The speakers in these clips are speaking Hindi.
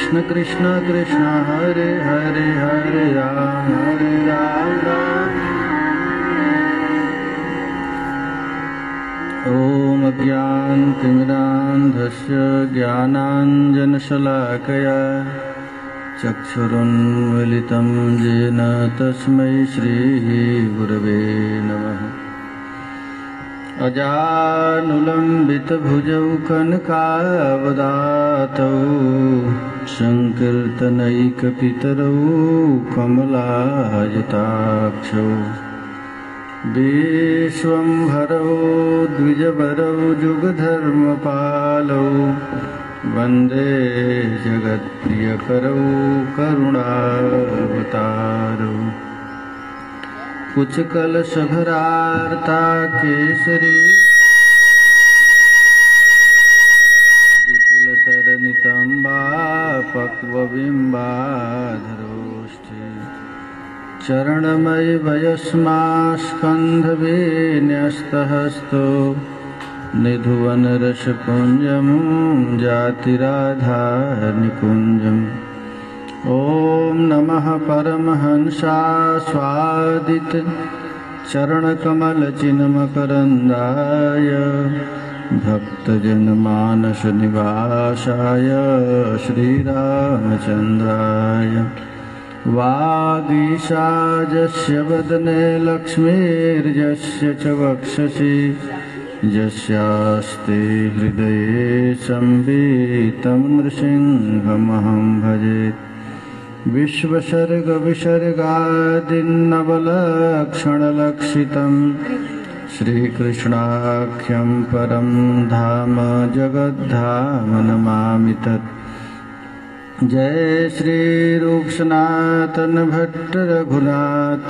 कृष्ण कृष्ण कृष्ण हरे हरे हरे राम राम। ॐ अज्ञानतिमिरान्धस्य ज्ञानाञ्जनशलाकया चक्षुरुन्मीलितं येन तस्मै श्रीगुरवे नमः। अजानुलम्बितभुजौ कनकावदातौ संकीर्तनैकपितरौ कमलायताक्षौ विश्वम्भरौ द्विजवरौ जुगधर्मपालौ वन्दे जगत्प्रियकरौ करुणावतारौ कुचकलशभरार्ता केसरी विपुलतरनितम्बा पक्वबिम्बाधरोष्ठे चरणमयि वयस्मास्कन्धवेन्यस्तहस्तो निधुवनरसपुञ्जं जातिराधानिकुञ्जम्। ॐ नमः परमहंसास्वादित चरणकमलचिन्मकरन्दाय भक्तजनमानसनिवासाय श्रीरामचन्द्राय वागीशाजस्य वदने लक्ष्मीर्यस्य च वक्षसि यस्यास्ते हृदये संवितं नृसिंहमहं भजे। विश्वसर्गविसर्गादिन्नवलक्षणलक्षितं श्रीकृष्णाख्यं परं धाम जगद्धाम नमामि तत्। जय श्री रूपसनातन भट्ट रघुनाथ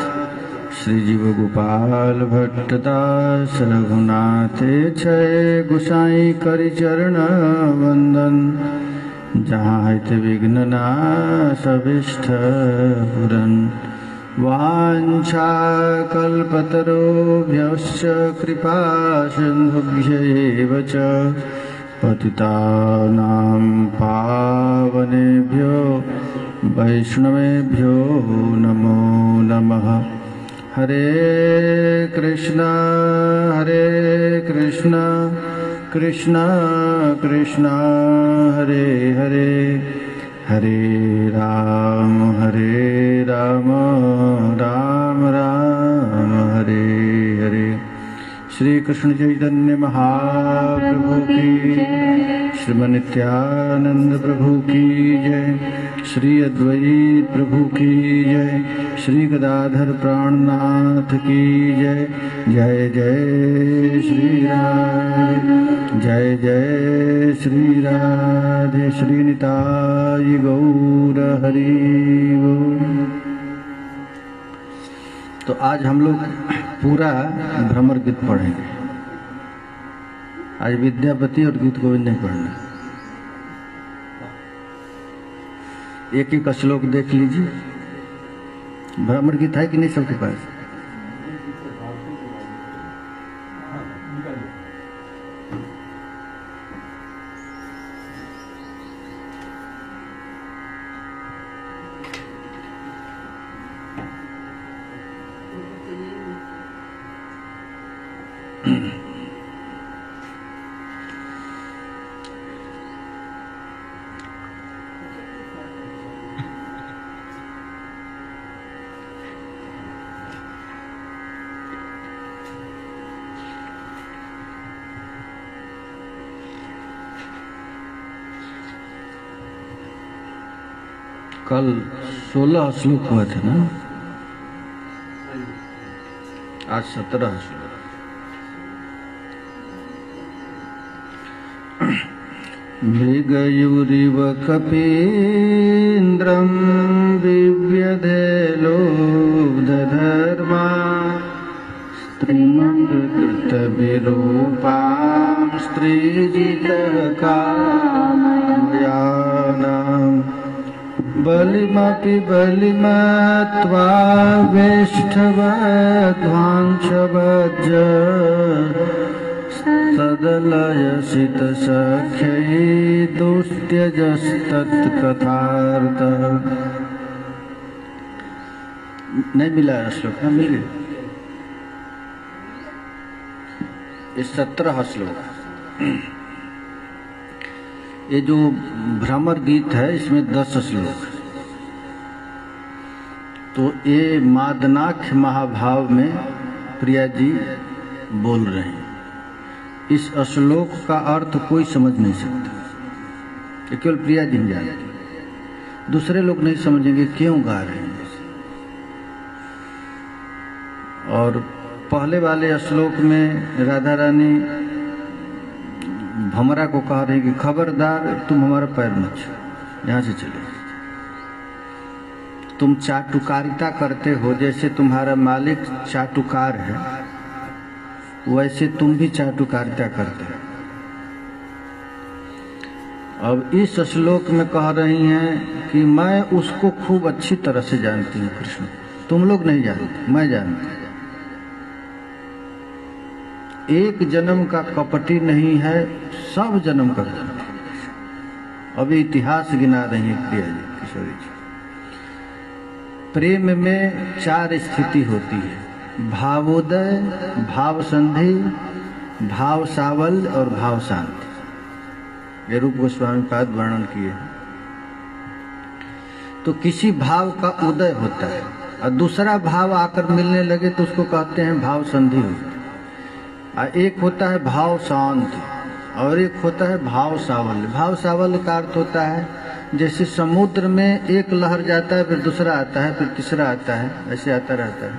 श्रीजीव गोपाल भट्ट दास रघुनाथ छय गुसाई करि चरण वंदन। जहाँ हित विघ्न नाश अभिष्ट पुरन वाञ्छाकल्पतरुभ्यश्च कृपा सिन्धुभ्यैव च पतितानां पावनेभ्यो वैष्णवेभ्यो नमो नमः। हरे कृष्ण कृष्ण कृष्ण हरे हरे, हरे राम राम राम हरे हरे। श्री कृष्ण चैतन्य महाप्रभु की, श्रीमन् नित्यानंद प्रभु की जय, श्री अद्वैत प्रभु की जय, श्री गदाधर प्राणनाथ की जय। जय जय श्री राधे, जय जय श्री राधे, श्री निताय गौर हरि बोल। तो आज हम लोग पूरा भ्रमर गीत पढ़ेंगे। आज विद्यापति और गीत गोविंद नहीं पढ़ना। एक एक श्लोक देख लीजिए। भ्रमर गीत है कि नहीं सबके पास? कल 16 श्लोक हुआ था ना, आज 17 श्लोक। मृगयुरिव कपीन्द्रं बिभ्यधेलोब्धधर्मा स्त्रीमङ्गकृतविरूपां स्त्रीजितकामयानाम् बलिमपि बलिमत्वा वेष्टवध्वांशवज्ज तदलयसित सख्यै दुस्त्यजस्तत्कथार्थ। नहीं मिला श्लोक, ना मिल गया। ये 17 श्लोक। ये जो भ्रमर गीत है इसमें 10 श्लोक। तो ये मादनाख्य महाभाव में प्रिया जी बोल रहे हैं। इस श्लोक का अर्थ कोई समझ नहीं सकता, ये केवल प्रिया जी जानते, दूसरे लोग नहीं समझेंगे क्यों गा रहे हैं। और पहले वाले श्लोक में राधा रानी भमरा को कह रही कि खबरदार तुम हमारा पैर मत छू, यहां से चले। तुम चाटुकारिता करते हो, जैसे तुम्हारा मालिक चाटुकार है वैसे तुम भी चाटुकारिता करते हो। अब इस श्लोक में कह रही हैं कि मैं उसको खूब अच्छी तरह से जानती हूँ कृष्ण, तुम लोग नहीं जानते, मैं जानती। एक जन्म का कपटी नहीं है, सब जन्म का कपटी। अभी इतिहास गिना रही है प्रिया जी, किशोरी जी। प्रेम में 4 स्थिति होती है, भावोदय, भाव संधि, भाव सावल और भाव शांति। ये रूप गोस्वामी पाद वर्णन किए हैं। तो किसी भाव का उदय होता है और दूसरा भाव आकर मिलने लगे तो उसको कहते हैं भाव संधि होती है। एक होता है भाव शांति और एक होता है भाव सावल्य। भाव सावल्य का अर्थ होता है जैसे समुद्र में एक लहर जाता है, फिर दूसरा आता है, फिर तीसरा आता है, ऐसे आता रहता है।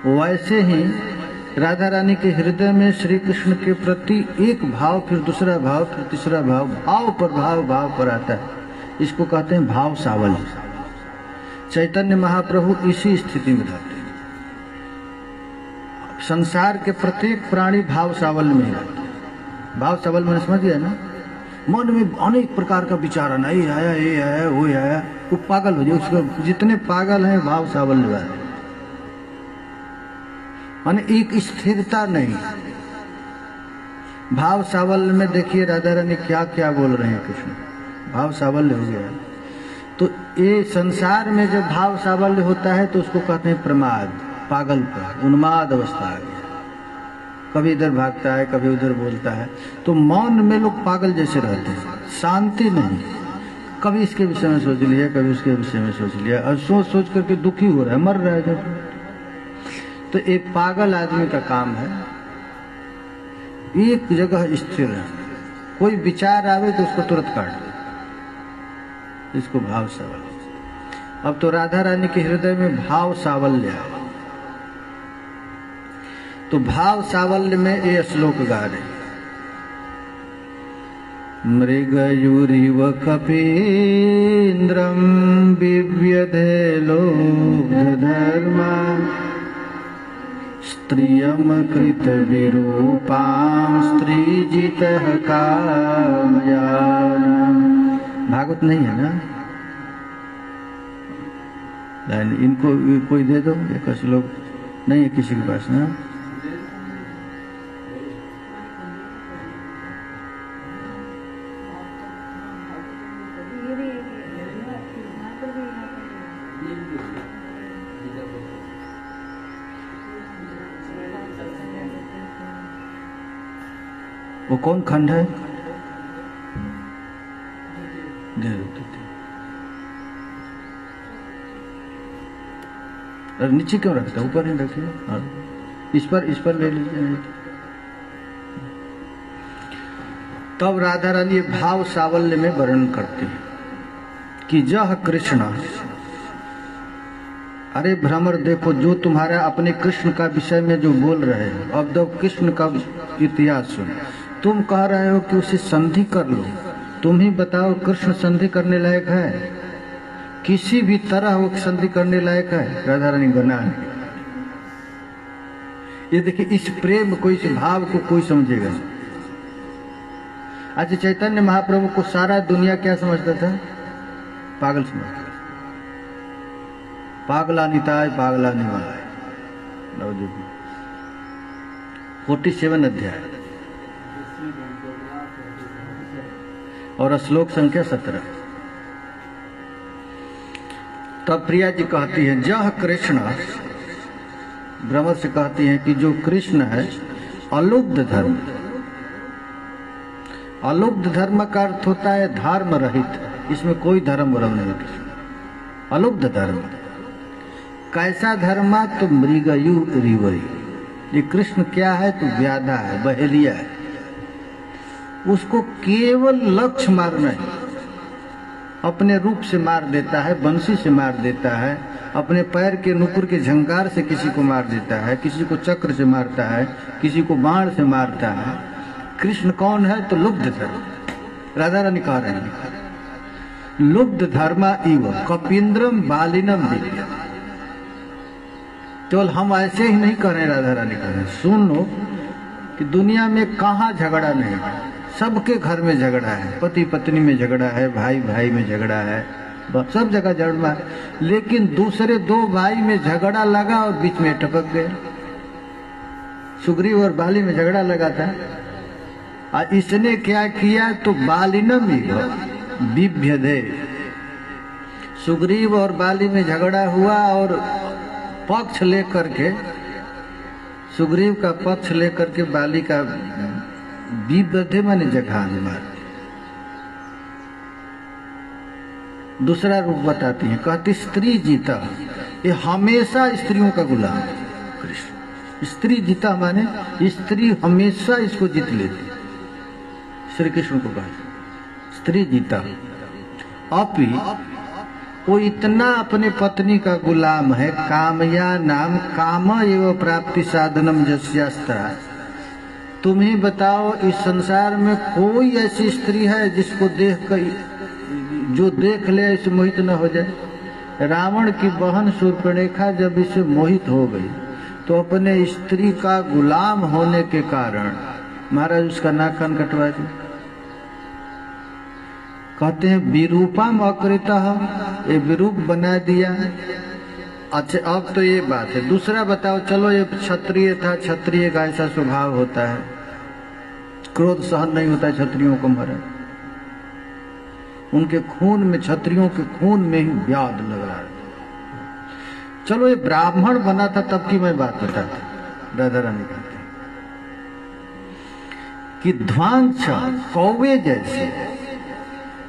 वैसे ही राधा रानी के हृदय में श्री कृष्ण के प्रति एक भाव, फिर दूसरा भाव, फिर तीसरा भाव, भाव पर आता है। इसको कहते हैं भाव सावल्य। चैतन्य महाप्रभु इसी स्थिति में रहते हैं। संसार के प्रत्येक प्राणी भाव सावल्य में रहता है। भाव सावल्य मैंने समझ गया ना, मन में अनेक प्रकार का विचार आना, ये आया वो आया, वो पागल हो जाए। उसको जितने पागल हैं भाव सावल्य वाले, माने एक स्थिरता नहीं। भाव सावल्य में देखिए राधा रानी क्या क्या बोल रहे हैं कृष्ण, भाव सावल्य हो गया। तो ये संसार में जब भाव सावल्य होता है तो उसको कहते हैं प्रमाद, पागलपन, उन्माद अवस्था आ गया। कभी इधर भागता है, कभी उधर बोलता है। तो मौन में लोग पागल जैसे रहते हैं, शांति नहीं। कभी इसके विषय में सोच लिया, कभी उसके विषय में सोच लिया, और सोच सोच करके दुखी हो रहा है, मर रहा है जब। तो एक पागल आदमी का काम है एक जगह स्थिर है, कोई विचार आवे तो उसको तुरंत काट दे, इसको भाव सावल्य। अब तो राधा रानी के हृदय में भाव सावल्य है। तो भाव सावल्य में ये श्लोक गा रहे, मृगयुरिव कपीन्द्रं बिव्यधे लोब्धधर्मा स्त्रियं कृत विरूपां स्त्रीजितः कामयानम्। भागवत नहीं है ना, इनको कोई दे दो, एक श्लोक नहीं है किसी के पास ना। वो कौन खंड है, दे दो। अरे नीचे क्यों रखता, ऊपर नहीं रखिए, इस पर ले लीजिए। तब राधा रानी भाव सावल्य में वर्णन करते हैं कि जह कृष्ण, अरे भ्रमर देखो, जो तुम्हारा अपने कृष्ण का विषय में जो बोल रहे हैं, अब तो कृष्ण का इतिहास सुनो। तुम कह रहे हो कि उसे संधि कर लो, तुम ही बताओ कृष्ण संधि करने लायक है? किसी भी तरह वो संधि करने लायक है? राधा रानी बना है। ये देखिए, इस प्रेम को, इस भाव को कोई समझेगा। आज चैतन्य महाप्रभु को सारा दुनिया क्या समझता था? पागल समझता था। पागला निताय पागला निवाय, 47 अध्याय। और श्लोक संख्या 17। तब प्रिया जी कहती है, जह कृष्ण, ब्रह्म से कहती हैं कि जो कृष्ण है अलुब्ध धर्म। अलुब्ध धर्म का अर्थ होता है धर्म रहित, इसमें कोई धर्म वरम नहीं। अलुब्ध धर्म कैसा धर्मा? तो मृगयु रिवरी। ये कृष्ण क्या है? तो व्याधा है, बहेलिया है। उसको केवल लक्ष्य मारना है। अपने रूप से मार देता है, बंसी से मार देता है, अपने पैर के नुपुर के झंकार से किसी को मार देता है, किसी को चक्र से मारता है, किसी को बाण से मारता है। कृष्ण कौन है? तो लुब्ध धर्म। राधा रानी कह रहे हैं लुब्ध धर्मा इव कपिंद्रम बालिनम दिव्य। केवल हम ऐसे ही नहीं कह रहे, राधा रानी कह रहे हैं सुन लो कि दुनिया में कहाँ झगड़ा नहीं, सबके घर में झगड़ा है, पति पत्नी में झगड़ा है, भाई भाई में झगड़ा है, सब जगह झगड़ा है। लेकिन दूसरे दो भाई में झगड़ा लगा और बीच में टपक गए। सुग्रीव और बाली में झगड़ा लगा था और इसने क्या किया? तो बालिनम बिभ्यदे। सुग्रीव और बाली में झगड़ा हुआ और पक्ष लेकर के, सुग्रीव का पक्ष लेकर के बाली का बिभ्यदे माने जघान मार। दूसरा रूप बताती है, कहती स्त्री जीता। ये हमेशा स्त्रियों का गुलाम है कृष्ण। स्त्री जीता माने स्त्री हमेशा इसको जीत लेती। श्री कृष्ण को कहा स्त्री जीता। अपि वो इतना अपने पत्नी का गुलाम है। कामया नाम काम एवं प्राप्ति साधनम जस्यास्त्रा। तुम ही बताओ इस संसार में कोई ऐसी स्त्री है जिसको देख कर, जो देख ले इसे मोहित न हो जाए। रावण की बहन शूर्पणखा जब इसे मोहित हो गई तो अपने स्त्री का गुलाम होने के कारण महाराज उसका नाक कान कटवा दी। कहते हैं विरूपम अकृता, ये विरूप बना दिया। अच्छा अब तो ये बात है। दूसरा बताओ, चलो ये क्षत्रिय था, क्षत्रिय का ऐसा स्वभाव होता है, क्रोध सहन नहीं होता है क्षत्रियों को। महाराज उनके खून में, क्षत्रियों के खून में ही व्याध लग रहा है। चलो ये ब्राह्मण बना था तब की मैं बात बताता। राधा रानी कहते हैं कि ध्वांस कौवे जैसे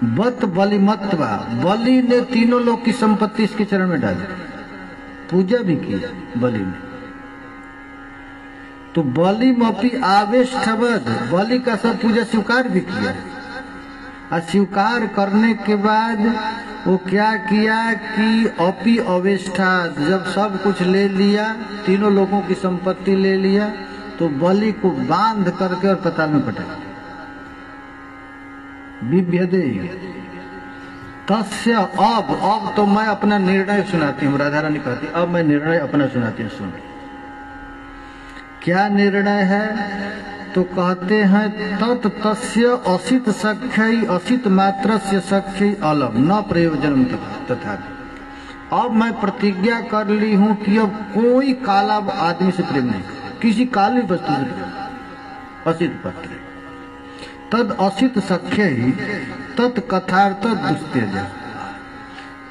बत बलिमत्वा। बलि ने तीनों लोग की संपत्ति इसके चरण में डाली, पूजा भी की बलि ने। तो बलि मपी आवेष्टवद, बलि का सब पूजा स्वीकार भी किया। और स्वीकार करने के बाद वो क्या किया कि अपि अवेष्टा, जब सब कुछ ले लिया, तीनों लोगों की संपत्ति ले लिया, तो बलि को बांध करके और पताल में पटक दिया। बिभ्यदे तस्य। अब तो मैं अपना निर्णय सुनाती हूँ। राधा रानी कहती अब मैं निर्णय अपना सुनाती हूँ, सुन। क्या निर्णय है? तो कहते हैं तत् तस्य असित सख्य असित मात्रस्य सख्य अलम न प्रयोजनम तथा। अब मैं प्रतिज्ञा कर ली हूँ कि अब कोई काला आदमी से प्रेम नहीं, किसी काली वस्तु से प्रेम। असित पत्र तद असित सख्य ही तत्कथार्थ दुस्तेज।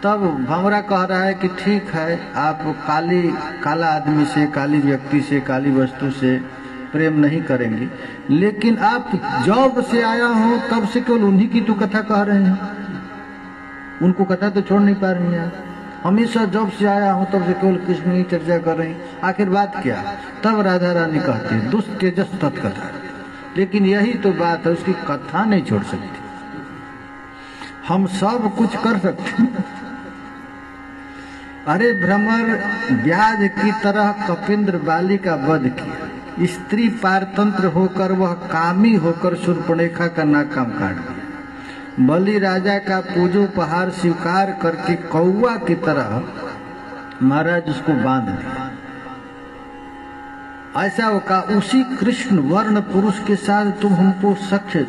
तब भंवरा कह रहा है कि ठीक है, आप काला आदमी से, काली व्यक्ति से, काली वस्तु से प्रेम नहीं करेंगी, लेकिन आप जब से आया हो तब से केवल उन्हीं की तो कथा कह रहे हैं, उनको कथा तो छोड़ नहीं पा रही हैं। हमेशा जब से आया हूं तब से केवल कृष्ण की चर्चा कर रही, आखिर बात क्या? तब राधा रानी कहती है दुस्तेजस तत्कथा। लेकिन यही तो बात है, उसकी कथा नहीं छोड़ सकती। हम सब कुछ कर सकते हैं। अरे भ्रमर व्याध की तरह कपिंद्र बाली का वध किया। स्त्री पारतंत्र होकर वह कामी होकर शूर्पणखा का नाक काम काट दिया। बलि राजा का पूजोपहार स्वीकार करके कौवा की तरह महाराज उसको बांध दिया। ऐसा वो कहा, उसी कृष्ण वर्ण पुरुष के साथ तुम हमको सख्य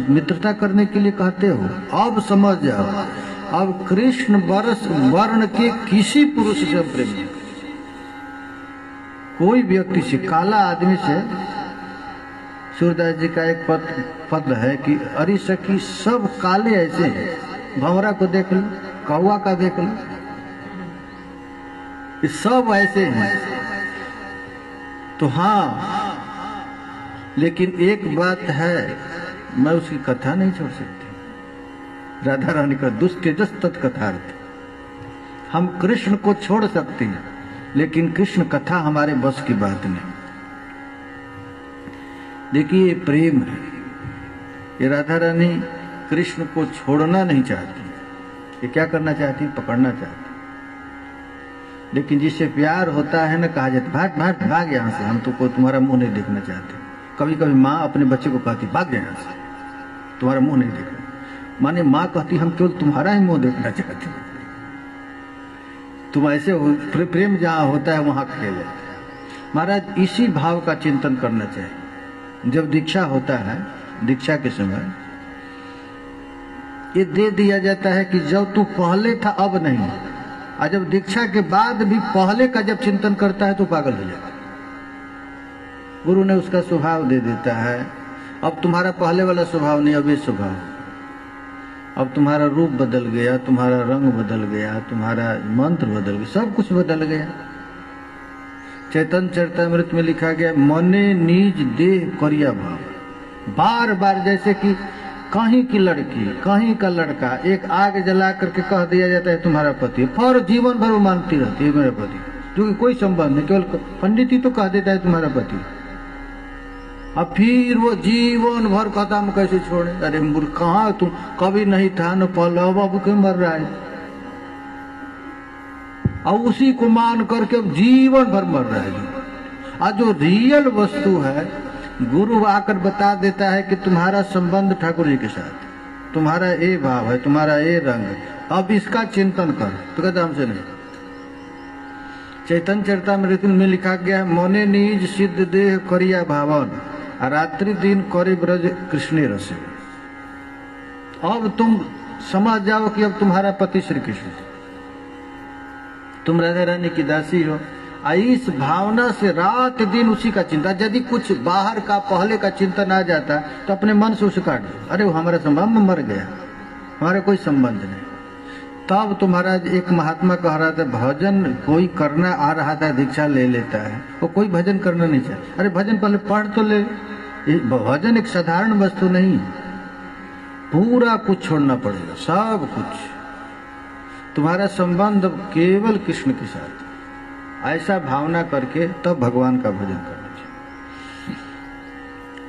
मित्रता करने के लिए कहते हो। अब समझ जाओ, अब कृष्ण वर्ण के किसी पुरुष से प्रेम नहीं। कोई व्यक्ति से, काला आदमी से सूरदास जी का एक पद है कि अरे सखी सब काले ऐसे हैं, भंवरा को देख लो, कौवा का देख लो, ये सब ऐसे हैं। तो हाँ, लेकिन एक बात है, मैं उसकी कथा नहीं छोड़ सकती। राधा रानी का दुस्तेजस तत्कथार्थ। हम कृष्ण को छोड़ सकते हैं, लेकिन कृष्ण कथा हमारे बस की बात नहीं। देखिए ये प्रेम है, ये राधा रानी कृष्ण को छोड़ना नहीं चाहती, ये क्या करना चाहती, पकड़ना चाहती। लेकिन जिससे प्यार होता है ना, कहा जाता भाग भाग भाग यहाँ से, हम तो को तुम्हारा मुंह नहीं देखना चाहते। कभी कभी माँ अपने बच्चे को कहती भाग यहाँ से, तुम्हारा मुंह नहीं देखना। माने माँ कहती हम केवल तुम्हारा ही मुंह देखना चाहते हैं। तुम ऐसे हो, प्रेम जहाँ होता है वहां खेल जाता है। महाराज इसी भाव का चिंतन करना चाहिए। जब दीक्षा होता है, दीक्षा के समय ये दे दिया जाता है कि जब तू पहले था अब नहीं, और जब दीक्षा के बाद भी पहले का जब चिंतन करता है तो पागल हो जाता है। गुरु ने उसका स्वभाव दे देता है, अब तुम्हारा पहले वाला स्वभाव नहीं, अब ये स्वभाव, अब तुम्हारा रूप बदल गया, तुम्हारा रंग बदल गया, तुम्हारा मंत्र बदल गया, सब कुछ बदल गया। चैतन्य चरितामृत में लिखा गया, मने निज देह करिया भाव। बार बार जैसे कि कहीं की लड़की, कहीं का लड़का एक आग जला करके कह दिया जाता है तुम्हारा पति, फिर जीवन भर वो मानती रहती है मेरा पति, जो कि कोई संबंध नहीं, केवल पंडित ही तो कह देता है तुम्हारा पति। अब फिर वो जीवन भर खत्म कैसे छोड़े? अरे मूर्ख, कहाँ तुम, कभी नहीं था न पहले, अब क्यों मर रहा है? और उसी को मान करके अब जीवन भर मर रहा है। आज जो रियल वस्तु है, गुरु आकर बता देता है कि तुम्हारा संबंध ठाकुर जी के साथ, तुम्हारा ये भाव है, तुम्हारा ये रंग है, अब इसका चिंतन कर। तो कहता हमसे नहीं। चैतन्य चरितामृत में लिखा गया है, मोने निज सिद्ध देह करिया भावन, रात्रि दिन करे ब्रज कृष्ण रसे। अब तुम समझ जाओ कि अब तुम्हारा पति श्री कृष्ण, तुम राधा रानी की दासी हो। इस भावना से रात दिन उसी का चिंता। यदि कुछ बाहर का पहले का चिंतन आ जाता तो अपने मन से उसे काट दो, अरे वो हमारा संबंध मर गया, हमारा कोई संबंध नहीं। तब तुम्हारा एक महात्मा कह रहा था, भजन कोई करना आ रहा था, दीक्षा ले लेता है, वो कोई भजन करना नहीं चाहता। अरे भजन पहले पढ़ तो ले। भजन एक साधारण वस्तु नहीं, पूरा कुछ छोड़ना पड़ेगा, सब कुछ। तुम्हारा संबंध केवल कृष्ण के साथ, ऐसा भावना करके तब भगवान का भजन करना चाहिए।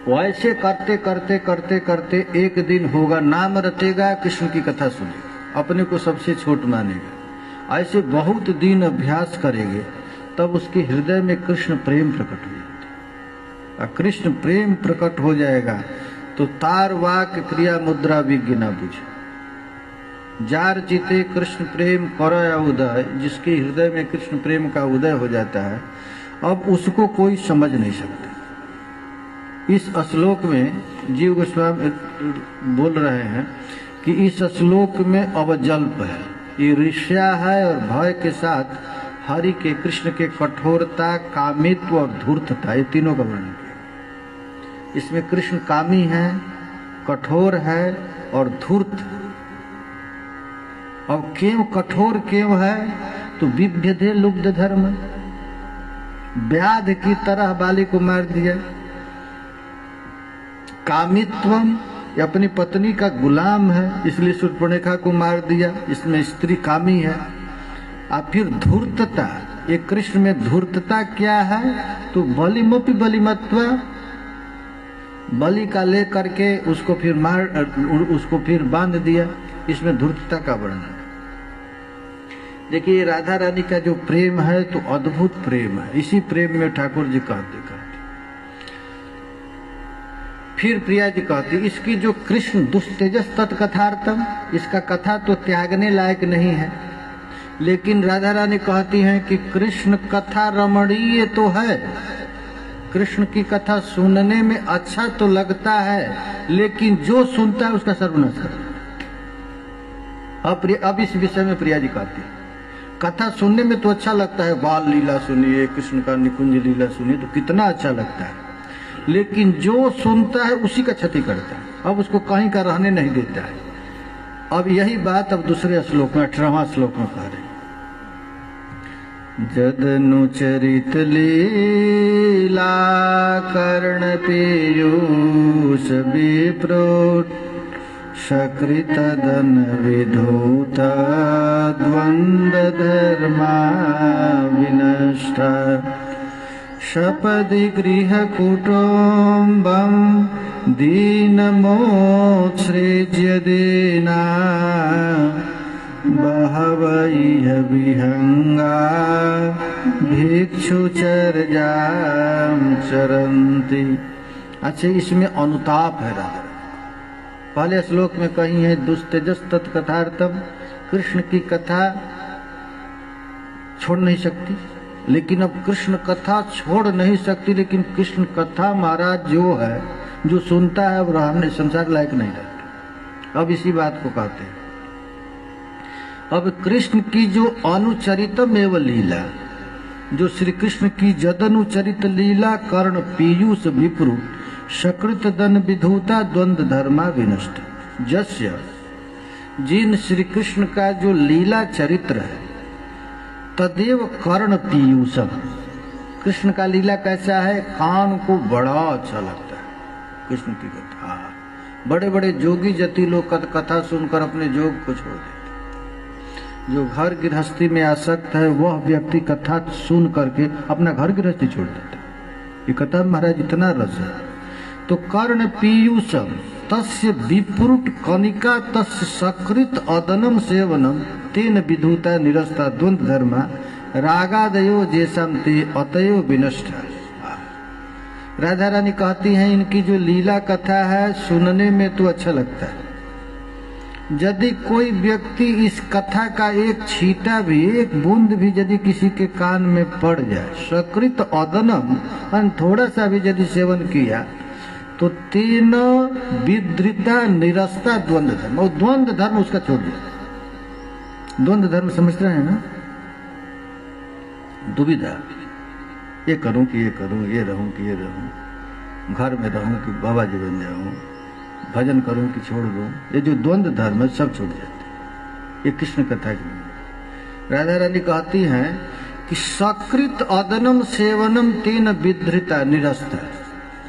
वैसे करते करते करते करते एक दिन होगा, नाम रटेगा, कृष्ण की कथा सुनेगा, अपने को सबसे छोट मानेगा। ऐसे बहुत दिन अभ्यास करेंगे, तब उसके हृदय में कृष्ण प्रेम प्रकट हो जाता है। कृष्ण प्रेम प्रकट हो जाएगा तो तार वाक क्रिया मुद्रा विज्ञ न बुझे। जार चिते कृष्ण प्रेम करया उदय, जिसके हृदय में कृष्ण प्रेम का उदय हो जाता है, अब उसको कोई समझ नहीं सकता। इस श्लोक में जीव गोस्वामी बोल रहे हैं कि इस श्लोक में अवजल्प है, ये ईर्ष्या है और भय के साथ हरि के, कृष्ण के कठोरता, कामित्व और धूर्तता, ये तीनों का वर्णन किया। इसमें कृष्ण कामी है, कठोर है और धूर्त। अब क्यों कठोर क्यों है? तो विभ्यदे लुब्ध धर्म, व्याध की तरह बाली को मार दिया। कामित्वम, अपनी पत्नी का गुलाम है, इसलिए शूर्पणखा को मार दिया, इसमें स्त्री कामी है। और फिर धूर्तता, ये कृष्ण में धूर्तता क्या है? तो बलिमोपि बलिमत्वा, बलि का ले करके उसको फिर मार, उसको फिर बांध दिया, इसमें धूर्तता का वर्णन। देखिए राधा रानी का जो प्रेम है तो अद्भुत प्रेम है। इसी प्रेम में ठाकुर जी कहते फिर प्रिया जी कहती, इसकी जो कृष्ण दुस्तेजस तत्कथार्थम, इसका कथा तो त्यागने लायक नहीं है। लेकिन राधा रानी कहती हैं कि कृष्ण कथा रमणीय तो है, कृष्ण की कथा सुनने में अच्छा तो लगता है, लेकिन जो सुनता है उसका सर्वनाश करता है। अब इस विषय में प्रिया जी कहती है, कथा सुनने में तो अच्छा लगता है, बाल लीला सुनिए, कृष्ण का निकुंज लीला सुनिए तो कितना अच्छा लगता है, लेकिन जो सुनता है उसी का क्षति करता है, अब उसको कहीं का रहने नहीं देता है। अब यही बात अब दूसरे श्लोक में 18वां श्लोक में कह रहे हैं, जदनु चरित लीला कर्ण पीयूष विप्रोट सकृतदन विधूत द्वंद्व धर्मा विनष्टा सपदि गृह कुटुम्बं दीनमोत्सृज्य दीना बहव इह विहंगा भिक्षुचर्यां चरन्ति। अच्छा, इसमें अनुताप है राधा। पहले श्लोक में कही है दुस्तेजस तत्कथार्थम, कृष्ण की कथा छोड़ नहीं सकती, लेकिन अब कृष्ण कथा छोड़ नहीं सकती, लेकिन कृष्ण कथा महाराज जो है, जो सुनता है, अब रहने संसार लायक नहीं रहता। अब इसी बात को कहते हैं। अब कृष्ण की जो अनुचरितम एवं लीला, जो श्री कृष्ण की जदनुचरित लीला कर्ण पीयूष विप्रू सकृत दन विधूता द्वंद्व धर्मा विनष्ट, जस्य, जिन श्री कृष्ण का जो लीला चरित्र है, तदेव कर्ण पीयूषम, कृष्ण का लीला कैसा है, कान को बड़ा अच्छा लगता है कृष्ण की कथा। बड़े बड़े जोगी जति लोग कथा सुनकर अपने जोग को छोड़ देते। जो घर गृहस्थी में आसक्त है वह व्यक्ति कथा सुन करके अपना घर गृहस्थी छोड़ देता है। ये कथा महाराज इतना रस है। तो कर्ण पीयूषम तस्य विप्रुट कनिका तस्य सकृत अदनम सेवनम तेन विधूता निरस्ता द्वंद्व धर्मा रागादयो जैसम ते अतयो विनष्ट। राधा रानी कहती हैं इनकी जो लीला कथा है सुनने में तो अच्छा लगता है, यदि कोई व्यक्ति इस कथा का एक छींटा भी, एक बूंद भी यदि किसी के कान में पड़ जाए, सकृत अदनम, थोड़ा सा भी यदि सेवन किया, तो तीन विद्रिता निरस्ता द्वंद्व धर्म, और द्वंद्व धर्म उसका छोड़ दिया। द्वंद्व धर्म समझ रहे हैं ना? दुविधा, ये करूं कि ये करूं, ये रहूं कि ये रहूं, घर में रहूं कि बाबा जी बन जाऊं, भजन करूं कि छोड़ दूं, ये जो द्वंद्व धर्म है सब छूट जाते। ये कृष्ण कथा की राधा रानी कहती हैं कि सकृत अदनम सेवनम तेन विधृता निरस्ता,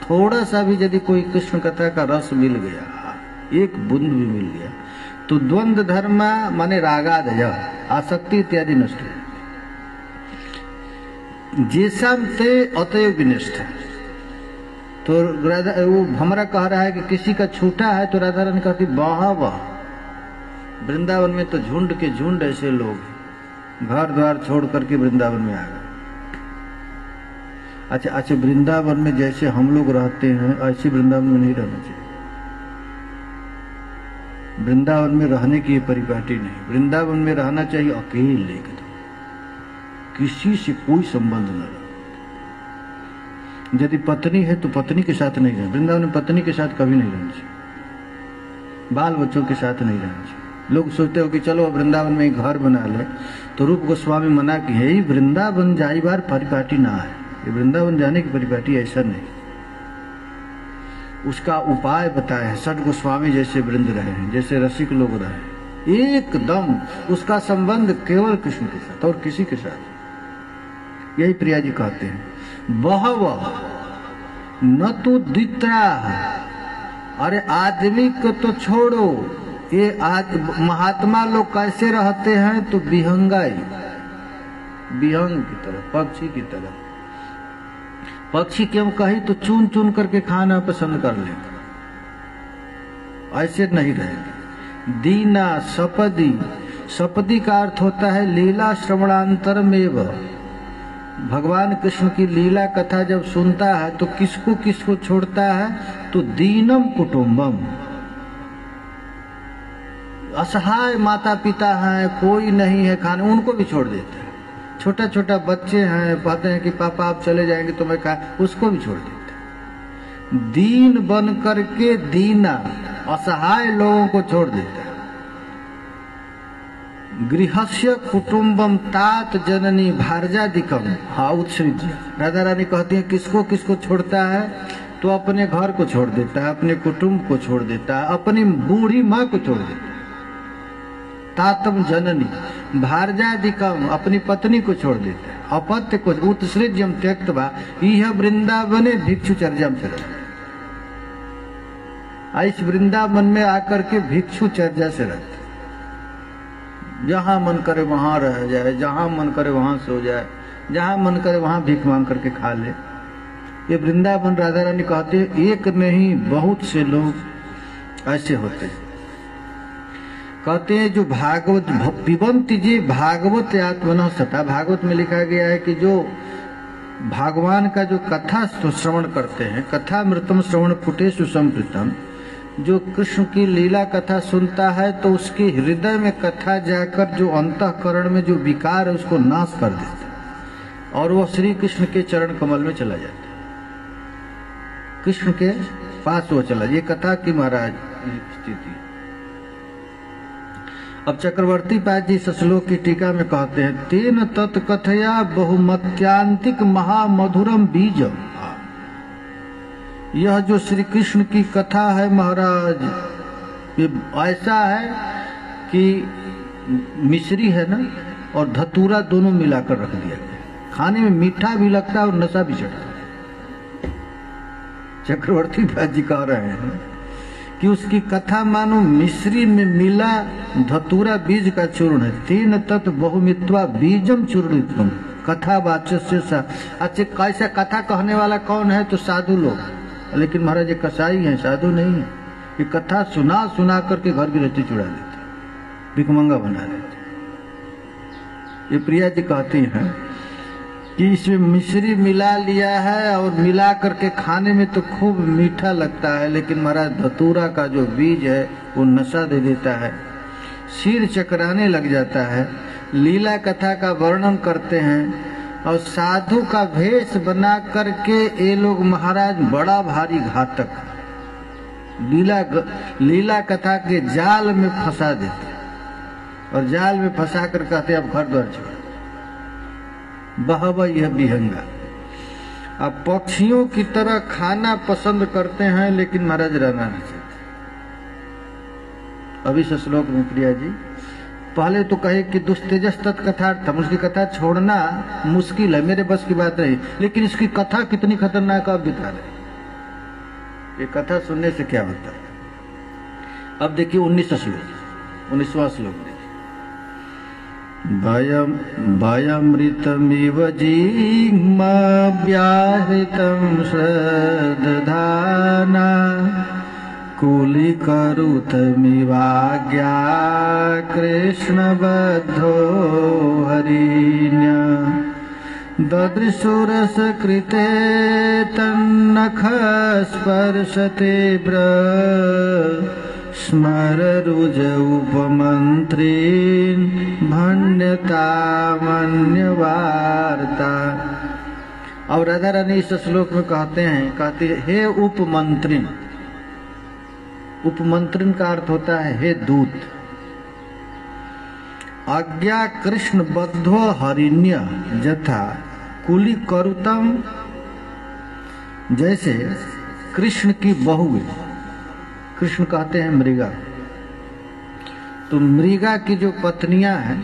थोड़ा सा भी यदि कोई कृष्ण कथा का रस मिल गया, एक बूंद भी मिल गया, तो द्वंद्व धर्म माने रागादय, आसक्ति इत्यादि नष्ट है। जैसा ते अतएव विनष्ट। तो राधा, वो भमरा कह रहा है कि किसी का छूटा है, तो राधा रानी कहती वाह वाह, वृंदावन में तो झुंड के झुंड ऐसे लोग घर द्वार छोड़ करके वृंदावन में आ गए। अच्छा, वृंदावन में जैसे हम लोग रहते हैं ऐसे वृंदावन में नहीं रहना चाहिए। वृंदावन में रहने की परिपाटी नहीं। वृंदावन में रहना चाहिए अकेले एकदम, किसी से कोई संबंध न रहे। यदि पत्नी है तो पत्नी के साथ नहीं रहना। वृंदावन में पत्नी के साथ कभी नहीं रहना चाहिए, बाल बच्चों के साथ नहीं रहना चाहिए। लोग सोचते हो कि चलो वृंदावन में घर बना ले, तो रूप गोस्वामी मना की है, वृंदावन जाई बार परिपाटी ना है, ये वृंदावन जाने की परिपाटी ऐसा नहीं। उसका उपाय बताया है। सठ गोस्वामी जैसे वृंद रहे हैं, जैसे रसिक लोग रहे, एकदम उसका संबंध केवल कृष्ण के साथ और किसी के साथ। यही प्रिया जी कहते हैं बहव न तो दित्रा, अरे आदमी को तो छोड़ो, ये महात्मा लोग कैसे रहते हैं, तो विहंगाई, विहंग की तरह, पक्षी की तरह। पक्षी क्यों कही, तो चुन चुन करके खाना पसंद कर लेगा, ऐसे नहीं रहेंगे। दीना सपदी, सपदी का अर्थ होता है लीला श्रवणांतर में। भगवान कृष्ण की लीला कथा जब सुनता है तो किसको किसको छोड़ता है, तो दीनम कुटुंबम, असहाय माता पिता हैं, कोई नहीं है खाने, उनको भी छोड़ देता है। छोटा छोटा बच्चे हैं, कहते हैं कि पापा आप चले जाएंगे तो मैं खा, उसको भी छोड़ देता है। दीन बन करके दीना, असहाय लोगों को छोड़ देता है। गृहस्य कुटुंबम तात जननी भारजादिकम, हाँ उत्सृज। राधा रानी कहती है किसको किसको छोड़ता है, तो अपने घर को छोड़ देता है, अपने कुटुंब को छोड़ देता है, अपनी बूढ़ी माँ को छोड़ देता है। तातम जननी भारजादिकम, अपनी पत्नी को छोड़ देता है, अपत्य को उत्सृज्यम त्यक्त्वा यह वृंदावने भिक्षुचर्यम चरण। इस वृंदावन में आकर के भिक्षु चर्या से रहते, जहां मन करे वहां रह जाए, जहां मन करे वहां सो जाए, जहां मन करे वहां भीख मांग करके खा ले। ये वृंदावन राधा रानी कहते हैं, एक नहीं बहुत से लोग ऐसे होते हैं। कहते हैं जो भागवत पिबंती जी भागवत आत्मनः सता, भागवत में लिखा गया है कि जो भगवान का जो कथा श्रवण करते हैं, कथा मृतम श्रवण फुटेषु संप्रीतम, जो कृष्ण की लीला कथा सुनता है तो उसके हृदय में कथा जाकर जो अंतःकरण में जो विकार है उसको नाश कर देता है और वह श्री कृष्ण के चरण कमल में चला जाता है, कृष्ण के पास वो चला। ये कथा की महाराज स्थिति। अब चक्रवर्ती पाद जी श्लोक की टीका में कहते हैं, तेन तत्कथया बहुमत्यांतिक महामधुरम बीजम। यह जो श्री कृष्ण की कथा है महाराज, ये ऐसा है कि मिश्री है ना और धतूरा दोनों मिलाकर रख दिया गया, खाने में मीठा भी लगता है और नशा भी चढ़ता है। चक्रवर्ती भाई जी कह रहे हैं कि उसकी कथा मानो मिश्री में मिला धतूरा बीज का चूर्ण है। तीन तत् बहुमित्वा बीजम चूर्णितम कथा वाचस्य सा। अच्छा, कैसा कथा कहने वाला कौन है? तो साधु लोग, लेकिन महाराज ये कसाई हैं, साधु नहीं है। ये कथा सुना सुना करके घर की रत्ती चुरा देते, भिखमंगा बना देते। ये प्रिया जी कहती हैं कि इसमें मिश्री मिला लिया है और मिला करके खाने में तो खूब मीठा लगता है, लेकिन महाराज धतूरा का जो बीज है वो नशा दे देता है, सिर चकराने लग जाता है। लीला कथा का वर्णन करते हैं और साधु का भेष बना करके ये लोग महाराज बड़ा भारी घातक लीला कथा के जाल में फंसा देते और जाल में फंसा कर कहते अब घर द्वार छोड़ बहवा यह विहंगा। अब पक्षियों की तरह खाना पसंद करते हैं लेकिन महाराज रहना नहीं चाहते। अभी से श्लोक में प्रिया जी पहले तो कहे कि दुस्तेजस तत्कथार्थम, उसकी कथा छोड़ना मुश्किल है, मेरे बस की बात नहीं, लेकिन इसकी कथा कितनी खतरनाक आप बता रहे। ये कथा सुनने से क्या होता है? अब देखिए 19वां श्लोक देखिए। भयमृतमिव जिह्मा व्याहृतं श्रद्धाना कुलीकरुतमिवाज्ञा कृष्णबद्धो हरिण्य ददृशुरसकृते तन्नख स्पर्शते स्मररुज उपमन्त्रीन् भण्यतामन्यवार्ता। और राधा रानी इस श्लोक में कहते हैं हे उपमंत्रीन्। उपमंत्रीण का अर्थ होता है हे दूत। आज्ञा कृष्ण बद्धो हरिण्य यथा कुली करुतम, जैसे कृष्ण की बहू, कृष्ण कहते हैं मृगा, तो मृगा की जो पत्नियां हैं,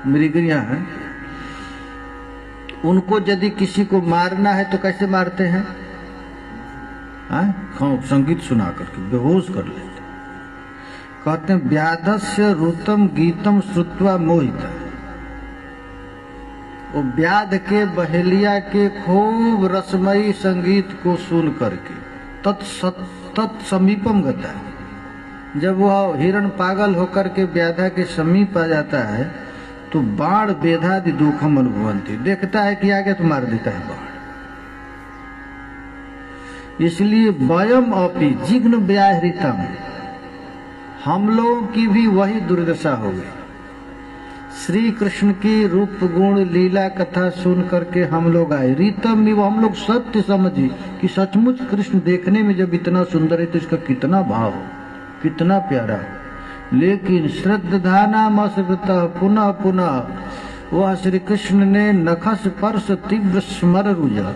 मृगियां हैं, उनको यदि किसी को मारना है तो कैसे मारते हैं? संगीत सुना करके बेहोश कर लेते। कहते हैं व्याधस्य रुतम गीतम श्रुत्वा मोहिता। वो व्याध के बहेलिया के खूब रसमयी संगीत को सुन करके तत्समीपम गता है। जब वह हिरण पागल होकर के व्याधा के समीप आ जाता है तो बाण बेधादि दुखम अनुभवंती, देखता है कि आगे तो मार देता है बाण। इसलिए वयम अपि जिग्न व्याहृतम, हम लोगों की भी वही दुर्दशा हो गई। श्री कृष्ण की रूप गुण लीला कथा सुन करके हम लोग आए। रीतम भी हम लोग सत्य समझे कि सचमुच कृष्ण देखने में जब इतना सुंदर है तो इसका कितना भाव हो, कितना प्यारा हो। लेकिन श्रद्धानाम अश्रद्धतः पुनः पुनः वह श्री कृष्ण ने नखस स्पर्श तीव्र स्मर रुजा,